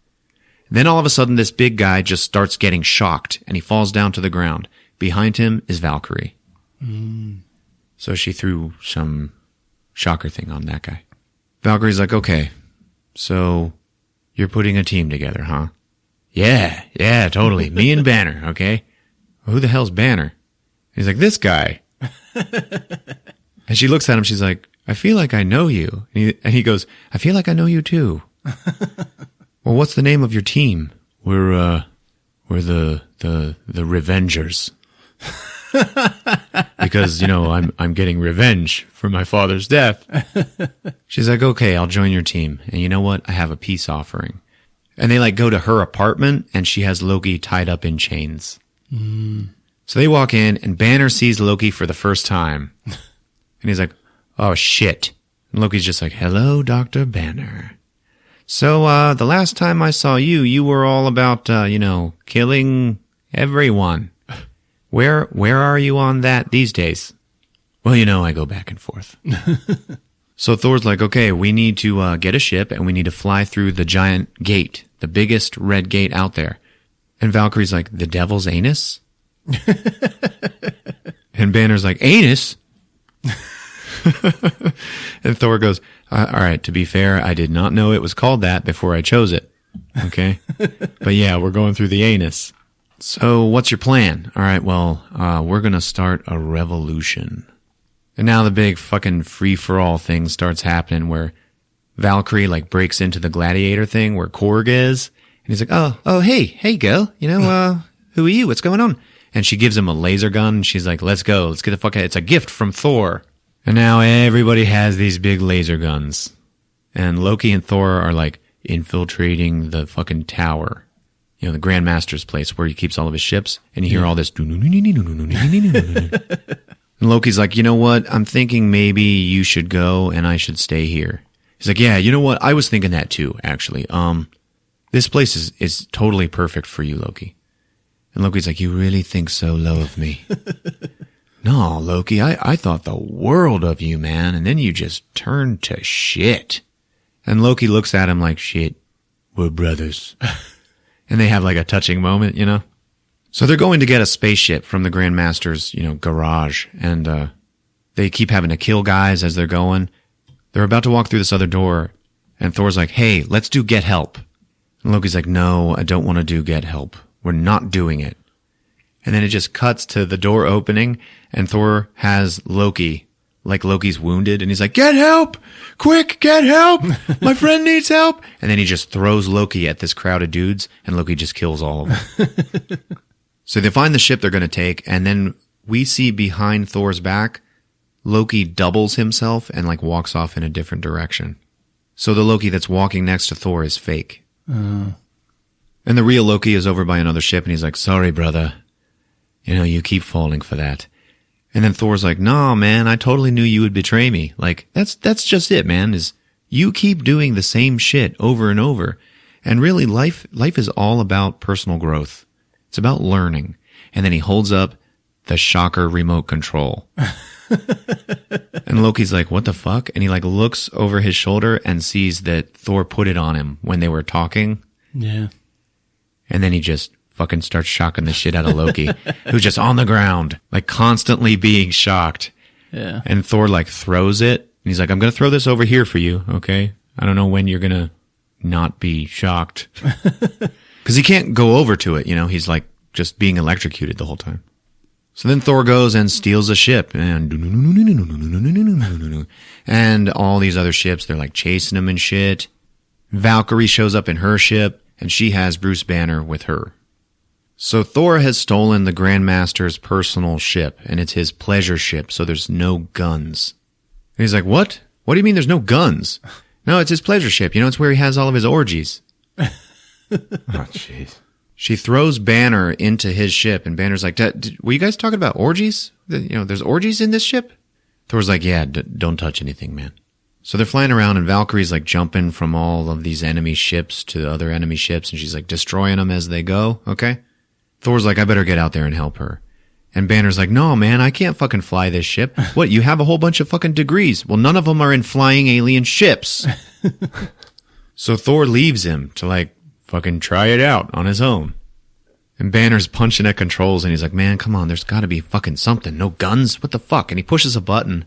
Then all of a sudden, this big guy just starts getting shocked, and he falls down to the ground. Behind him is Valkyrie. So she threw some shocker thing on that guy. Valkyrie's like, okay, so you're putting a team together, huh? Yeah, totally. Me and Banner, okay? Well, who the hell's Banner? He's like, this guy. And she looks at him, she's like, I feel like I know you. And he goes, I feel like I know you too. Well, what's the name of your team? We're the Revengers. Because, you know, I'm getting revenge for my father's death. She's like, okay, I'll join your team. And you know what? I have a peace offering. And they like go to her apartment and she has Loki tied up in chains. So they walk in and Banner sees Loki for the first time. And he's like, oh shit. And Loki's just like, hello, Dr. Banner. So, the last time I saw you, you were all about, killing everyone. Where are you on that these days? Well, I go back and forth. So Thor's like, okay, we need to, get a ship and we need to fly through the giant gate, the biggest red gate out there. And Valkyrie's like, the devil's anus? And Banner's like, anus? And Thor goes, all right, to be fair, I did not know it was called that before I chose it. Okay? But yeah, we're going through the anus. So what's your plan? All right, well, we're going to start a revolution. And now the big fucking free-for-all thing starts happening where Valkyrie like breaks into the gladiator thing where Korg is. And he's like, oh, hey girl, who are you? What's going on? And she gives him a laser gun. And she's like, let's go. Let's get the fuck out. It's a gift from Thor. And now everybody has these big laser guns. And Loki and Thor are like infiltrating the fucking tower. The Grandmaster's place where he keeps all of his ships. And you hear all this. And Loki's like, you know what? I'm thinking maybe you should go and I should stay here. He's like, yeah, you know what? I was thinking that too, actually. This place is totally perfect for you, Loki. And Loki's like, you really think so low of me? No, Loki, I thought the world of you, man, and then you just turned to shit. And Loki looks at him like, shit, we're brothers. And they have like a touching moment, So they're going to get a spaceship from the Grandmaster's, garage, and they keep having to kill guys as they're going. They're about to walk through this other door, and Thor's like, hey, let's do Get Help. And Loki's like, no, I don't want to do Get Help. We're not doing it. And then it just cuts to the door opening, and Thor has Loki, like Loki's wounded, and he's like, get help! Quick, get help! My friend needs help! And then he just throws Loki at this crowd of dudes, and Loki just kills all of them. So they find the ship they're going to take, and then we see behind Thor's back, Loki doubles himself and like walks off in a different direction. So the Loki that's walking next to Thor is fake. And the real Loki is over by another ship, and he's like, sorry, brother. You keep falling for that. And then Thor's like, nah, man, I totally knew you would betray me. Like, that's just it, man, is you keep doing the same shit over and over. And really, life is all about personal growth. It's about learning. And then he holds up the shocker remote control. And Loki's like, what the fuck? And he like looks over his shoulder and sees that Thor put it on him when they were talking. Yeah. And then he just fucking starts shocking the shit out of Loki, who's just on the ground, like constantly being shocked. Yeah. And Thor like throws it. And he's like, I'm going to throw this over here for you. Okay. I don't know when you're going to not be shocked. Cause he can't go over to it. You know, he's like just being electrocuted the whole time. So then Thor goes and steals a ship and all these other ships, they're like chasing him and shit. Valkyrie shows up in her ship and she has Bruce Banner with her. So Thor has stolen the Grandmaster's personal ship and it's his pleasure ship. So there's no guns. And he's like, what? What do you mean there's no guns? No, it's his pleasure ship. You know, it's where he has all of his orgies. Oh, jeez. She throws Banner into his ship, and Banner's like, were you guys talking about orgies? You know, there's orgies in this ship? Thor's like, yeah, don't touch anything, man. So they're flying around, and Valkyrie's like jumping from all of these enemy ships to other enemy ships, and she's like destroying them as they go, okay? Thor's like, I better get out there and help her. And Banner's like, no, man, I can't fucking fly this ship. What, you have a whole bunch of fucking degrees. Well, none of them are in flying alien ships. So Thor leaves him to like, fucking try it out on his own. And Banner's punching at controls and he's like, man, come on, there's gotta be fucking something. No guns? What the fuck? And he pushes a button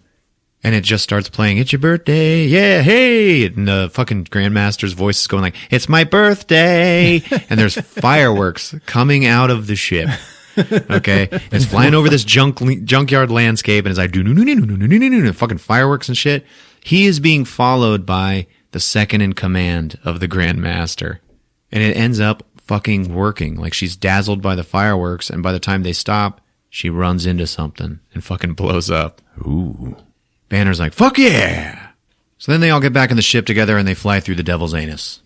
and it just starts playing, it's your birthday, yeah, hey! And the fucking Grandmaster's voice is going like, it's my birthday! And there's fireworks coming out of the ship. Okay? It's flying over this junkyard landscape and it's like, fucking fireworks and shit. He is being followed by the second in command of the Grandmaster. And it ends up fucking working. Like she's dazzled by the fireworks, and by the time they stop, she runs into something and fucking blows up. Ooh. Banner's like, fuck yeah! So then they all get back in the ship together and they fly through the devil's anus.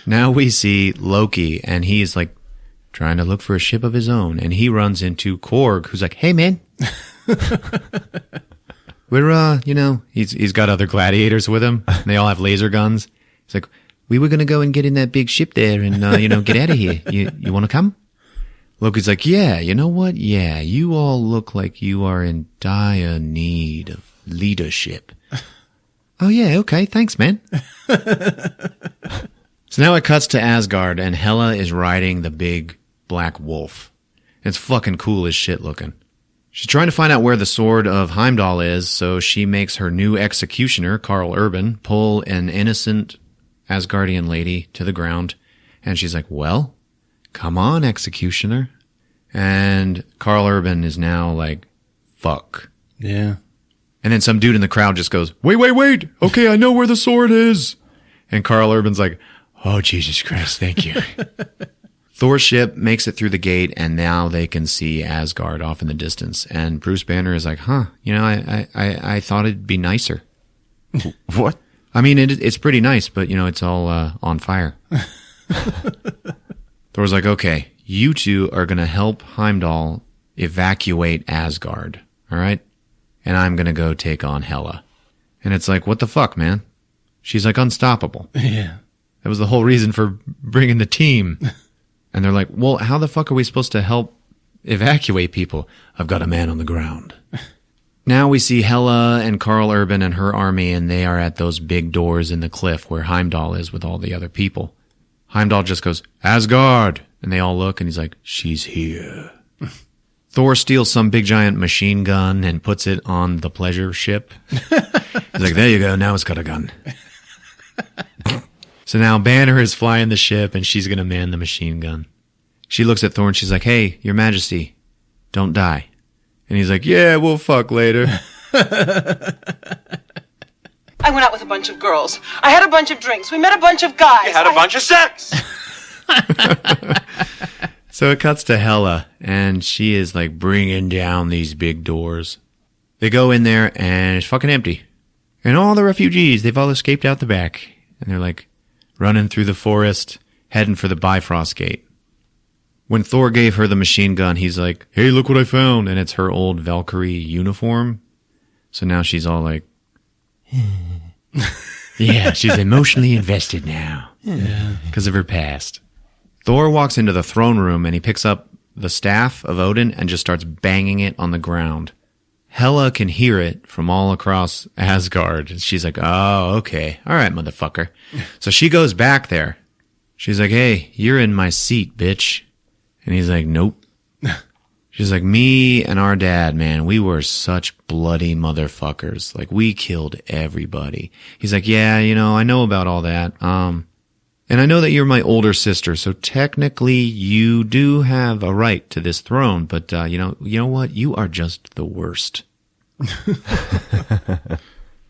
Now we see Loki, and he's like trying to look for a ship of his own, and he runs into Korg, who's like, hey man. We're, you know, he's got other gladiators with him. And they all have laser guns. He's like, we were going to go and get in that big ship there and, you know, get out of here. You want to come? Loki's like, yeah, you know what? Yeah, you all look like you are in dire need of leadership. Oh, yeah, okay, thanks, man. So now it cuts to Asgard, and Hela is riding the big black wolf. It's fucking cool as shit looking. She's trying to find out where the sword of Heimdall is, so she makes her new executioner, Karl Urban, pull an innocent Asgardian lady to the ground. And she's like, well, come on, executioner. And Karl Urban is now like, fuck. Yeah. And then some dude in the crowd just goes, wait. Okay, I know where the sword is. And Karl Urban's like, oh, Jesus Christ, thank you. Thor's ship makes it through the gate, and now they can see Asgard off in the distance. And Bruce Banner is like, huh, you know, I thought it'd be nicer. What? I mean, it's pretty nice, but, you know, it's all on fire. Thor's like, okay, you two are going to help Heimdall evacuate Asgard, all right? And I'm going to go take on Hela. And it's like, what the fuck, man? She's like unstoppable. Yeah. That was the whole reason for bringing the team. And they're like, well, how the fuck are we supposed to help evacuate people? I've got a man on the ground. Now we see Hela and Karl Urban and her army, and they are at those big doors in the cliff where Heimdall is with all the other people. Heimdall just goes, Asgard! And they all look, and he's like, she's here. Thor steals some big giant machine gun and puts it on the pleasure ship. He's like, there you go, now it's got a gun. So now Banner is flying the ship, and she's going to man the machine gun. She looks at Thor, and she's like, hey, your majesty, don't die. And he's like, yeah, we'll fuck later. I went out with a bunch of girls. I had a bunch of drinks. We met a bunch of guys. You had a bunch of sex. So it cuts to Hela, and she is like bringing down these big doors. They go in there, and it's fucking empty. And all the refugees, they've all escaped out the back. And they're like running through the forest, heading for the Bifrost Gate. When Thor gave her the machine gun, he's like, hey, look what I found. And it's her old Valkyrie uniform. So now she's all like, yeah, she's emotionally invested now. Yeah. Because of her past. Thor walks into the throne room and he picks up the staff of Odin and just starts banging it on the ground. Hela can hear it from all across Asgard. And she's like, oh, okay. All right, motherfucker. So she goes back there. She's like, hey, you're in my seat, bitch. And he's like, nope. She's like, me and our dad, man, we were such bloody motherfuckers. Like, we killed everybody. He's like, yeah, I know about all that. And I know that you're my older sister, so technically you do have a right to this throne, but, you know what? You are just the worst.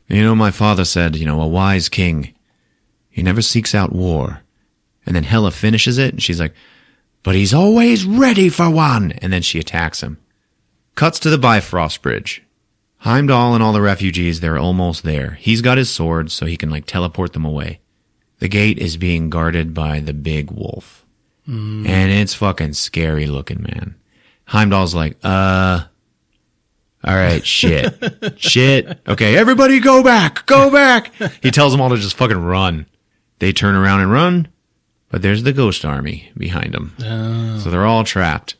My father said, a wise king, he never seeks out war. And then Hela finishes it, and she's like, but he's always ready for one. And then she attacks him. Cuts to the Bifrost Bridge. Heimdall and all the refugees, they're almost there. He's got his sword, so he can, teleport them away. The gate is being guarded by the big wolf. And it's fucking scary looking, man. Heimdall's like, all right, shit. Shit. Okay, everybody go back. Go back. He tells them all to just fucking run. They turn around and run, but there's the ghost army behind them. Oh. So they're all trapped.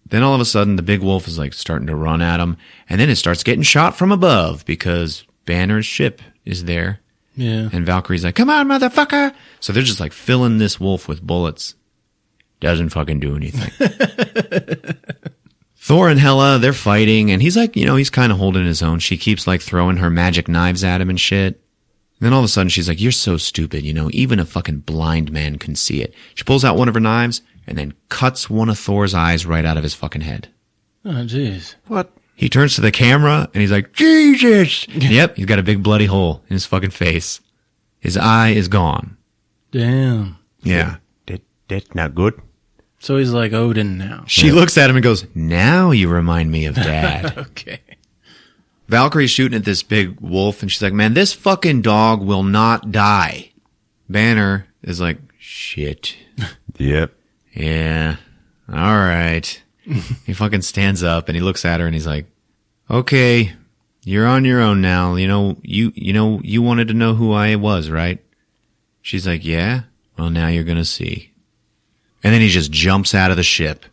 Then all of a sudden, the big wolf is starting to run at them, and then it starts getting shot from above because Banner's ship is there. Yeah. And Valkyrie's like, come on, motherfucker. So they're just filling this wolf with bullets. Doesn't fucking do anything. Thor and Hela, they're fighting, and he's he's kind of holding his own. She keeps throwing her magic knives at him and shit. And then all of a sudden she's like, you're so stupid, even a fucking blind man can see it. She pulls out one of her knives and then cuts one of Thor's eyes right out of his fucking head. Oh, jeez. What? He turns to the camera and he's like, Jesus! Yep, he's got a big bloody hole in his fucking face. His eye is gone. Damn. Yeah. That's not good. So he's like Odin now. She looks at him and goes, now you remind me of Dad. Okay. Valkyrie's shooting at this big wolf and she's like, man, this fucking dog will not die. Banner is like, shit. Yep. Yeah. All right. He fucking stands up and he looks at her and he's like, okay, you're on your own now. You wanted to know who I was, right? She's like, yeah. Well, now you're going to see. And then he just jumps out of the ship.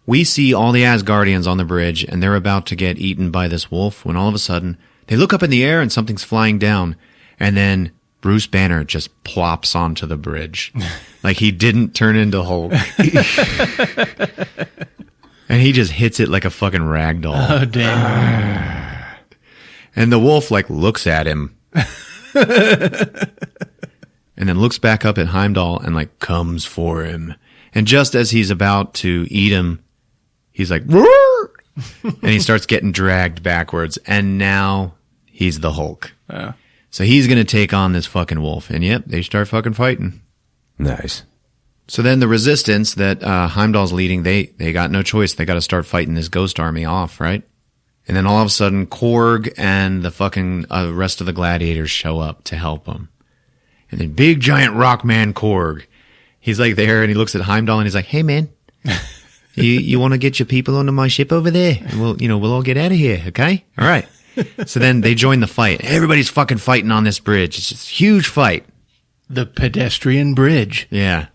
We see all the Asgardians on the bridge and they're about to get eaten by this wolf when all of a sudden they look up in the air and something's flying down. And then Bruce Banner just plops onto the bridge. Like he didn't turn into Hulk. And he just hits it like a fucking rag doll. Oh, damn. And the wolf looks at him. And then looks back up at Heimdall and comes for him. And just as he's about to eat him, he's like, roar! And he starts getting dragged backwards. And now he's the Hulk. So he's going to take on this fucking wolf. And yep, they start fucking fighting. Nice. So then the resistance that Heimdall's leading, they got no choice. They got to start fighting this ghost army off, right? And then all of a sudden, Korg and the fucking rest of the gladiators show up to help them. And then big giant rock man Korg, he's there and he looks at Heimdall and he's like, hey man, you want to get your people onto my ship over there? And we'll all get out of here, okay? All right. So then they join the fight. Everybody's fucking fighting on this bridge. It's just a huge fight. The pedestrian bridge. Yeah.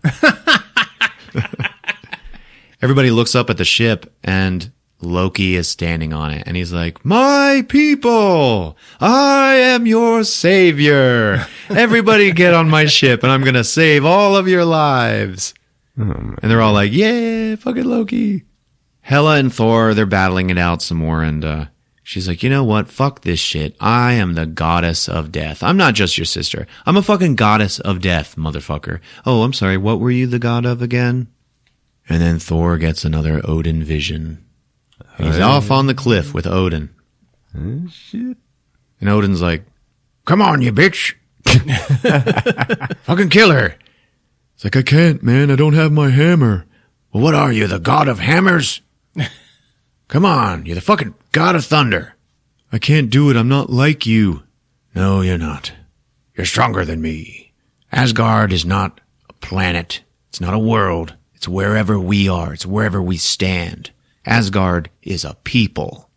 Everybody looks up at the ship and Loki is standing on it and he's like, my people, I am your savior. Everybody get on my ship and I'm going to save all of your lives. And they're all like, yeah, fucking Loki. Hela and Thor, they're battling it out some more and she's like, you know what? Fuck this shit. I am the goddess of death. I'm not just your sister. I'm a fucking goddess of death, motherfucker. Oh, I'm sorry. What were you the god of again? And then Thor gets another Odin vision. He's off on the cliff with Odin. Shit. And Odin's like, come on, you bitch. Fucking kill her. It's like, I can't, man. I don't have my hammer. Well, what are you, the god of hammers? Come on, you're the fucking god of thunder. I can't do it. I'm not like you. No, you're not. You're stronger than me. Asgard is not a planet. It's not a world. It's wherever we are. It's wherever we stand. Asgard is a people.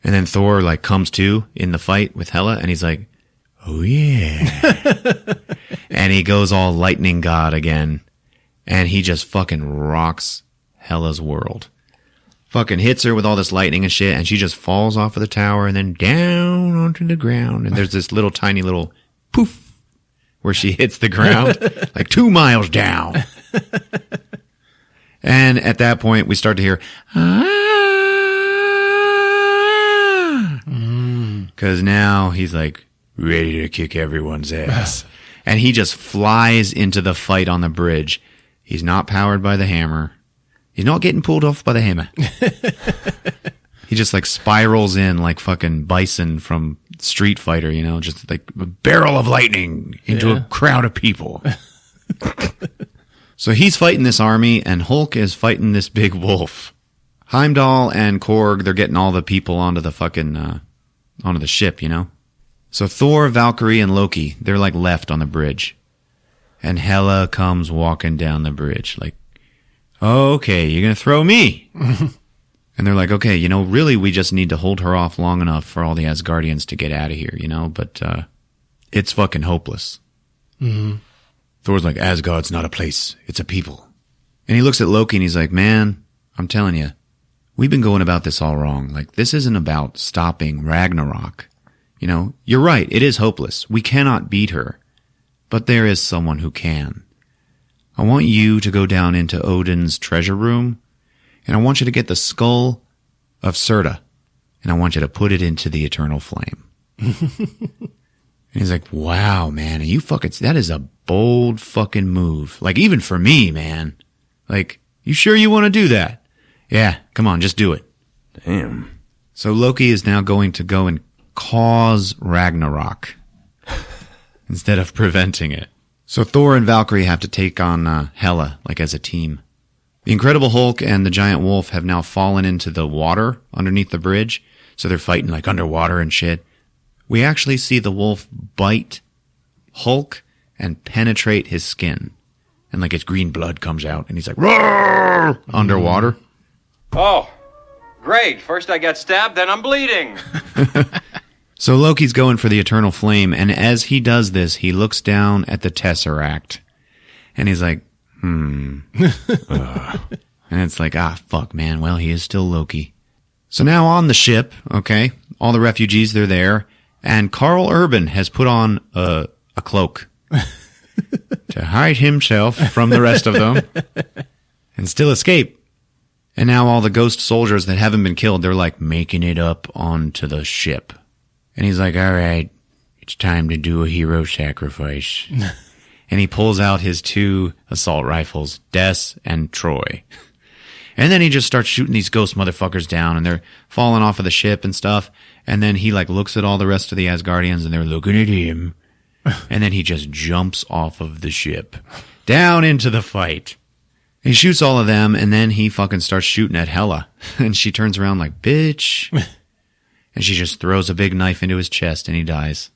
And then Thor comes to in the fight with Hela and he's like, oh yeah. And he goes all lightning god again. and he just fucking rocks Hela's world. Fucking hits her with all this lightning and shit, and she just falls off of the tower and then down onto the ground. And there's this little tiny little poof where she hits the ground, like 2 miles down. And at that point, we start to hear, because now he's like ready to kick everyone's ass. And he just flies into the fight on the bridge. He's not powered by the hammer. He's not getting pulled off by the hammer. He just like spirals in like fucking Bison from Street Fighter, you know, just like a barrel of lightning into a crowd of people. So he's fighting this army, and Hulk is fighting this big wolf. Heimdall and Korg, they're getting all the people onto the fucking, onto the ship, you know? So Thor, Valkyrie, and Loki, they're like left on the bridge. And Hela comes walking down the bridge like, okay, you're going to throw me. And they're like, okay, you know, really we just need to hold her off long enough for all the Asgardians to get out of here, you know? But it's fucking hopeless. Mm-hmm. Thor's like, Asgard's not a place, it's a people. And he looks at Loki and he's like, man, I'm telling you, we've been going about this all wrong. Like, this isn't about stopping Ragnarok. You know, you're right, it is hopeless. We cannot beat her. But there is someone who can. I want you to go down into Odin's treasure room, and I want you to get the skull of Surta, and I want you to put it into the eternal flame. And he's like, wow, man, that is a bold fucking move. Like, even for me, man. Like, you sure you want to do that? Yeah, come on, just do it. Damn. So Loki is now going to go and cause Ragnarok instead of preventing it. So Thor and Valkyrie have to take on Hela, like as a team. The Incredible Hulk and the Giant Wolf have now fallen into the water underneath the bridge, so they're fighting like underwater and shit. We actually see the wolf bite Hulk and penetrate his skin. And like his green blood comes out and he's like, roar, underwater. Oh, great. First I got stabbed, then I'm bleeding. So Loki's going for the eternal flame, and as he does this, he looks down at the Tesseract. And he's like, And it's like, fuck, man. Well, he is still Loki. So now on the ship, okay, all the refugees, they're there. And Karl Urban has put on a cloak to hide himself from the rest of them and still escape. And now all the ghost soldiers that haven't been killed, they're like making it up onto the ship. And he's like, all right, it's time to do a hero sacrifice. And he pulls out his 2 assault rifles, Des and Troy. And then he just starts shooting these ghost motherfuckers down, and they're falling off of the ship and stuff. And then he like looks at all the rest of the Asgardians, and they're looking at him. And then he just jumps off of the ship down into the fight. He shoots all of them, and then he fucking starts shooting at Hela. And she turns around like, bitch. And she just throws a big knife into his chest, and he dies.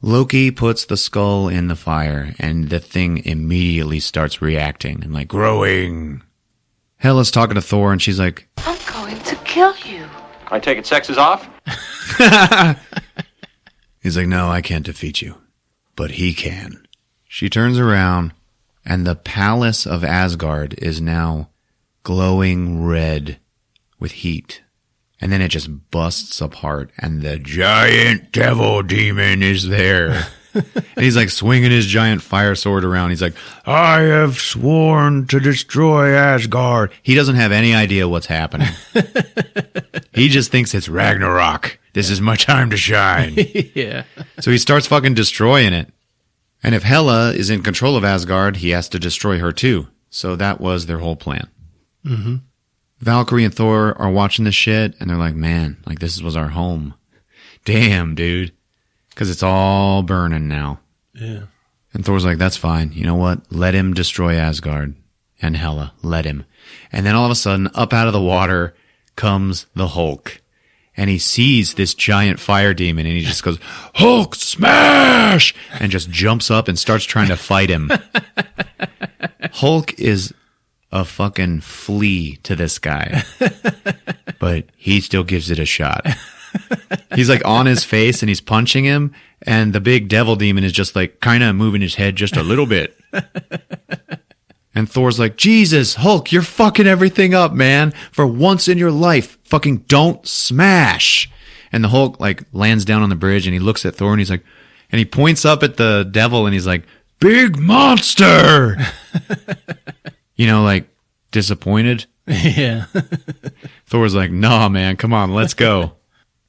Loki puts the skull in the fire, and the thing immediately starts reacting and like growing. Hela's talking to Thor, and she's like, I'm going to kill you. I take it sex is off? He's like, no, I can't defeat you, but he can. She turns around, and the palace of Asgard is now glowing red with heat. And then it just busts apart, and the giant devil demon is there. And he's like swinging his giant fire sword around. He's like, I have sworn to destroy Asgard. He doesn't have any idea what's happening. He just thinks it's Ragnarok. This is my time to shine. Yeah. So he starts fucking destroying it. And if Hela is in control of Asgard, he has to destroy her too. So that was their whole plan. Mm-hmm. Valkyrie and Thor are watching this shit, and they're like, man, like this was our home. Damn, dude. Because it's all burning now. Yeah. And Thor's like, that's fine. You know what? Let him destroy Asgard. And Hela, let him. And then all of a sudden, up out of the water comes the Hulk. And he sees this giant fire demon, and he just goes, Hulk, smash! And just jumps up and starts trying to fight him. Hulk is a fucking flea to this guy. But he still gives it a shot. He's like on his face, and he's punching him, and the big devil demon is just like kind of moving his head just a little bit. And Thor's like, Jesus, Hulk, you're fucking everything up, man. For once in your life, fucking don't smash. And the Hulk like lands down on the bridge and he looks at Thor and he's like, and he points up at the devil and he's like, big monster. You know, like disappointed. Yeah. Thor's like, nah, man, come on, let's go.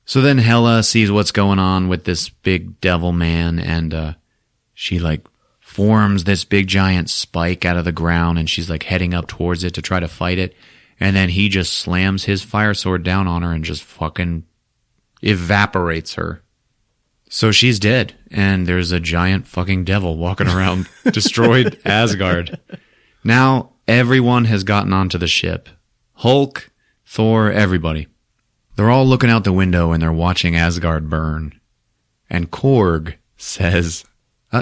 So then Hela sees what's going on with this big devil man and she like forms this big giant spike out of the ground and she's like heading up towards it to try to fight it. And then he just slams his fire sword down on her and just fucking evaporates her. So she's dead, and there's a giant fucking devil walking around destroyed Asgard. Now everyone has gotten onto the ship. Hulk, Thor, everybody. They're all looking out the window and they're watching Asgard burn. And Korg says,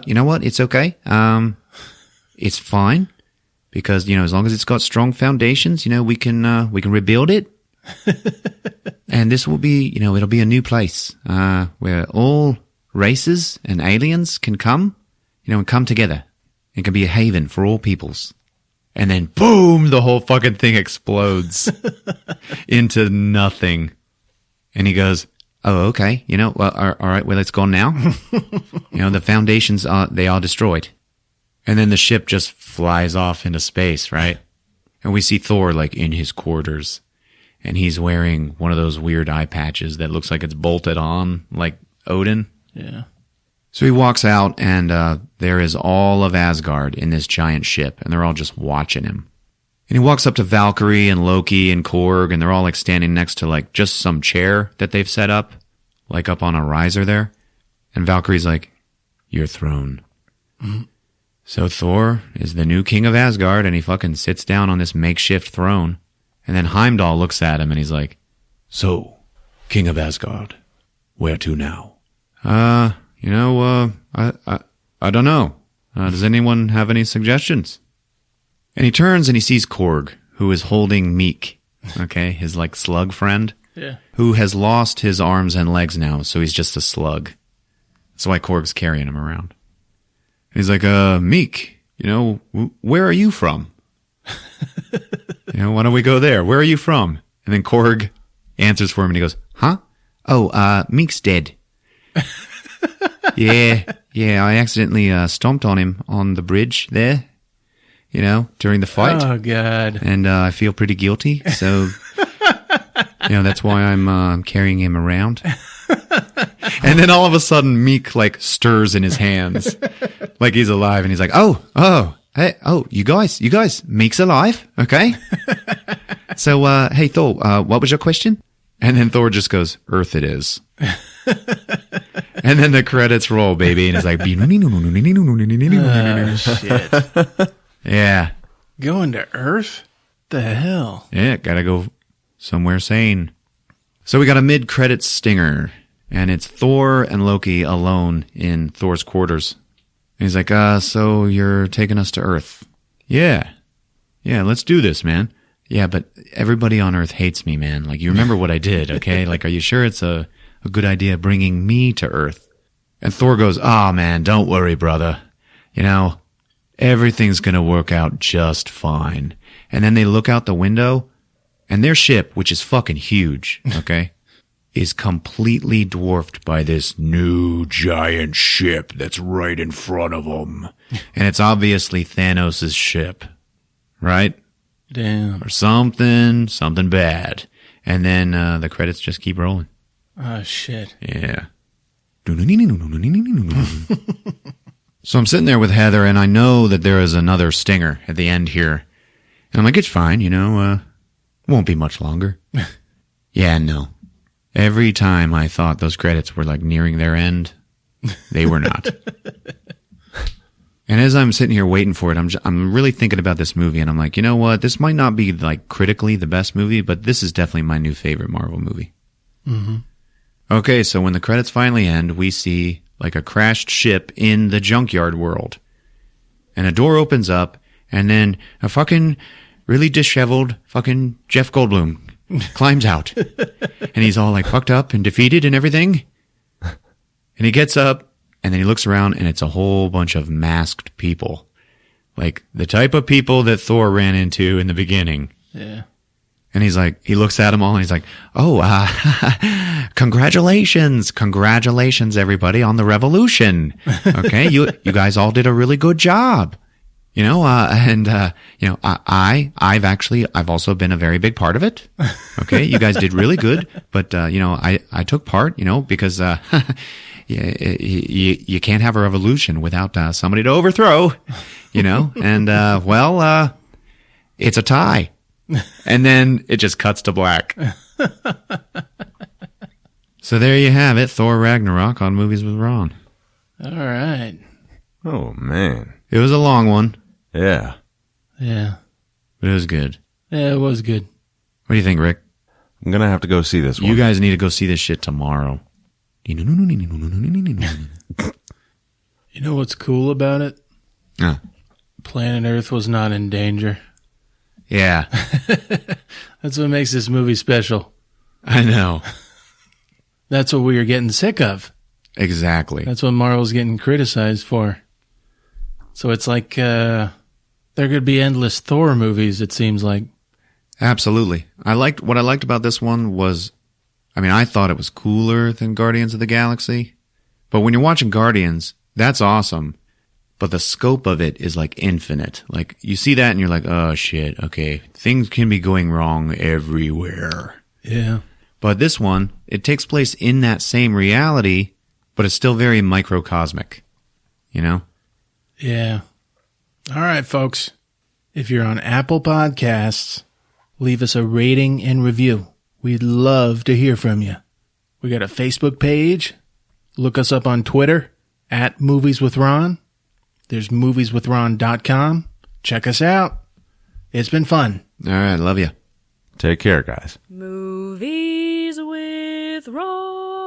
you know what? It's okay. It's fine. Because, you know, as long as it's got strong foundations, you know, we can rebuild it. And this will be, you know, it'll be a new place, where all races and aliens can come, you know, and come together. It can be a haven for all peoples. And then boom, the whole fucking thing explodes into nothing. And he goes, oh, okay. You know, well, all right, well, it's gone now. You know, the foundations they are destroyed. And then the ship just flies off into space, right? And we see Thor like in his quarters. And he's wearing one of those weird eye patches that looks like it's bolted on, like Odin. Yeah. So he walks out, and there is all of Asgard in this giant ship, and they're all just watching him. And he walks up to Valkyrie and Loki and Korg, and they're all like standing next to like just some chair that they've set up, like up on a riser there. And Valkyrie's like, your throne. Mm-hmm. So Thor is the new king of Asgard, and he fucking sits down on this makeshift throne. And then Heimdall looks at him and he's like, so, King of Asgard, where to now? You know, I don't know. Does anyone have any suggestions? And he turns and he sees Korg, who is holding Meek, okay, his like slug friend, yeah, who has lost his arms and legs now, so he's just a slug. That's why Korg's carrying him around. And he's like, Meek, you know, where are you from? You know, why don't we go there? Where are you from? And then Korg answers for him and he goes, huh? Oh, Meek's dead. Yeah, I accidentally stomped on him on the bridge there, you know, during the fight. Oh, God. And I feel pretty guilty, so, you know, that's why I'm carrying him around. And then all of a sudden, Meek, like, stirs in his hands, like he's alive, and he's like, oh. Hey, you guys, Meek's alive, okay? So, hey, Thor, what was your question? And then Thor just goes, Earth it is. And then the credits roll, baby, and it's like, oh, shit. Yeah. Going to Earth? The hell? Yeah, gotta go somewhere sane. So we got a mid-credits stinger, and it's Thor and Loki alone in Thor's quarters. And he's like, so you're taking us to Earth? Yeah, let's do this, man. Yeah, but everybody on Earth hates me, man. Like, you remember what I did, okay? Like, are you sure it's a good idea bringing me to Earth? And Thor goes, man, don't worry, brother. You know, everything's gonna work out just fine. And then they look out the window, and their ship, which is fucking huge, okay, is completely dwarfed by this new giant ship that's right in front of them. And it's obviously Thanos' ship, right? Damn. Or something bad. And then the credits just keep rolling. Oh, shit. Yeah. So I'm sitting there with Heather, and I know that there is another stinger at the end here. And I'm like, it's fine, you know, won't be much longer. Yeah, no. Every time I thought those credits were like nearing their end, they were not. And as I'm sitting here waiting for it, I'm really thinking about this movie, and I'm like, you know what? This might not be like critically the best movie, but this is definitely my new favorite Marvel movie. Mm-hmm. Okay, so when the credits finally end, we see like a crashed ship in the junkyard world. And a door opens up, and then a fucking really disheveled fucking Jeff Goldblum climbs out. And he's all like fucked up and defeated and everything. And he gets up, and then he looks around, and it's a whole bunch of masked people. Like the type of people that Thor ran into in the beginning. Yeah. And he's like, he looks at them all and he's like, oh, congratulations. Congratulations, everybody, on the revolution. Okay. You guys all did a really good job. You know, I've also been a very big part of it. Okay. You guys did really good. But, I took part, because, you can't have a revolution without, somebody to overthrow, and, it's a tie. And then it just cuts to black. So there you have it. Thor Ragnarok on Movies with Ron. All right. Oh, man. It was a long one. Yeah. Yeah. But it was good. Yeah, it was good. What do you think, Rick? I'm going to have to go see this one. You guys need to go see this shit tomorrow. You know what's cool about it? Planet Earth was not in danger. Yeah. That's what makes this movie special. I know. That's what we were getting sick of. Exactly. That's what Marvel's getting criticized for. So it's like there could be endless Thor movies, it seems like. Absolutely. What I liked about this one was, I thought it was cooler than Guardians of the Galaxy. But when you're watching Guardians, that's awesome. But the scope of it is like infinite. Like you see that and you're like, oh shit, okay. Things can be going wrong everywhere. Yeah. But this one, it takes place in that same reality, but it's still very microcosmic. Yeah. All right, folks. If you're on Apple Podcasts, leave us a rating and review. We'd love to hear from you. We got a Facebook page. Look us up on Twitter @MoviesWithRon. There's movieswithron.com. Check us out. It's been fun. All right. Love you. Take care, guys. Movies with Ron.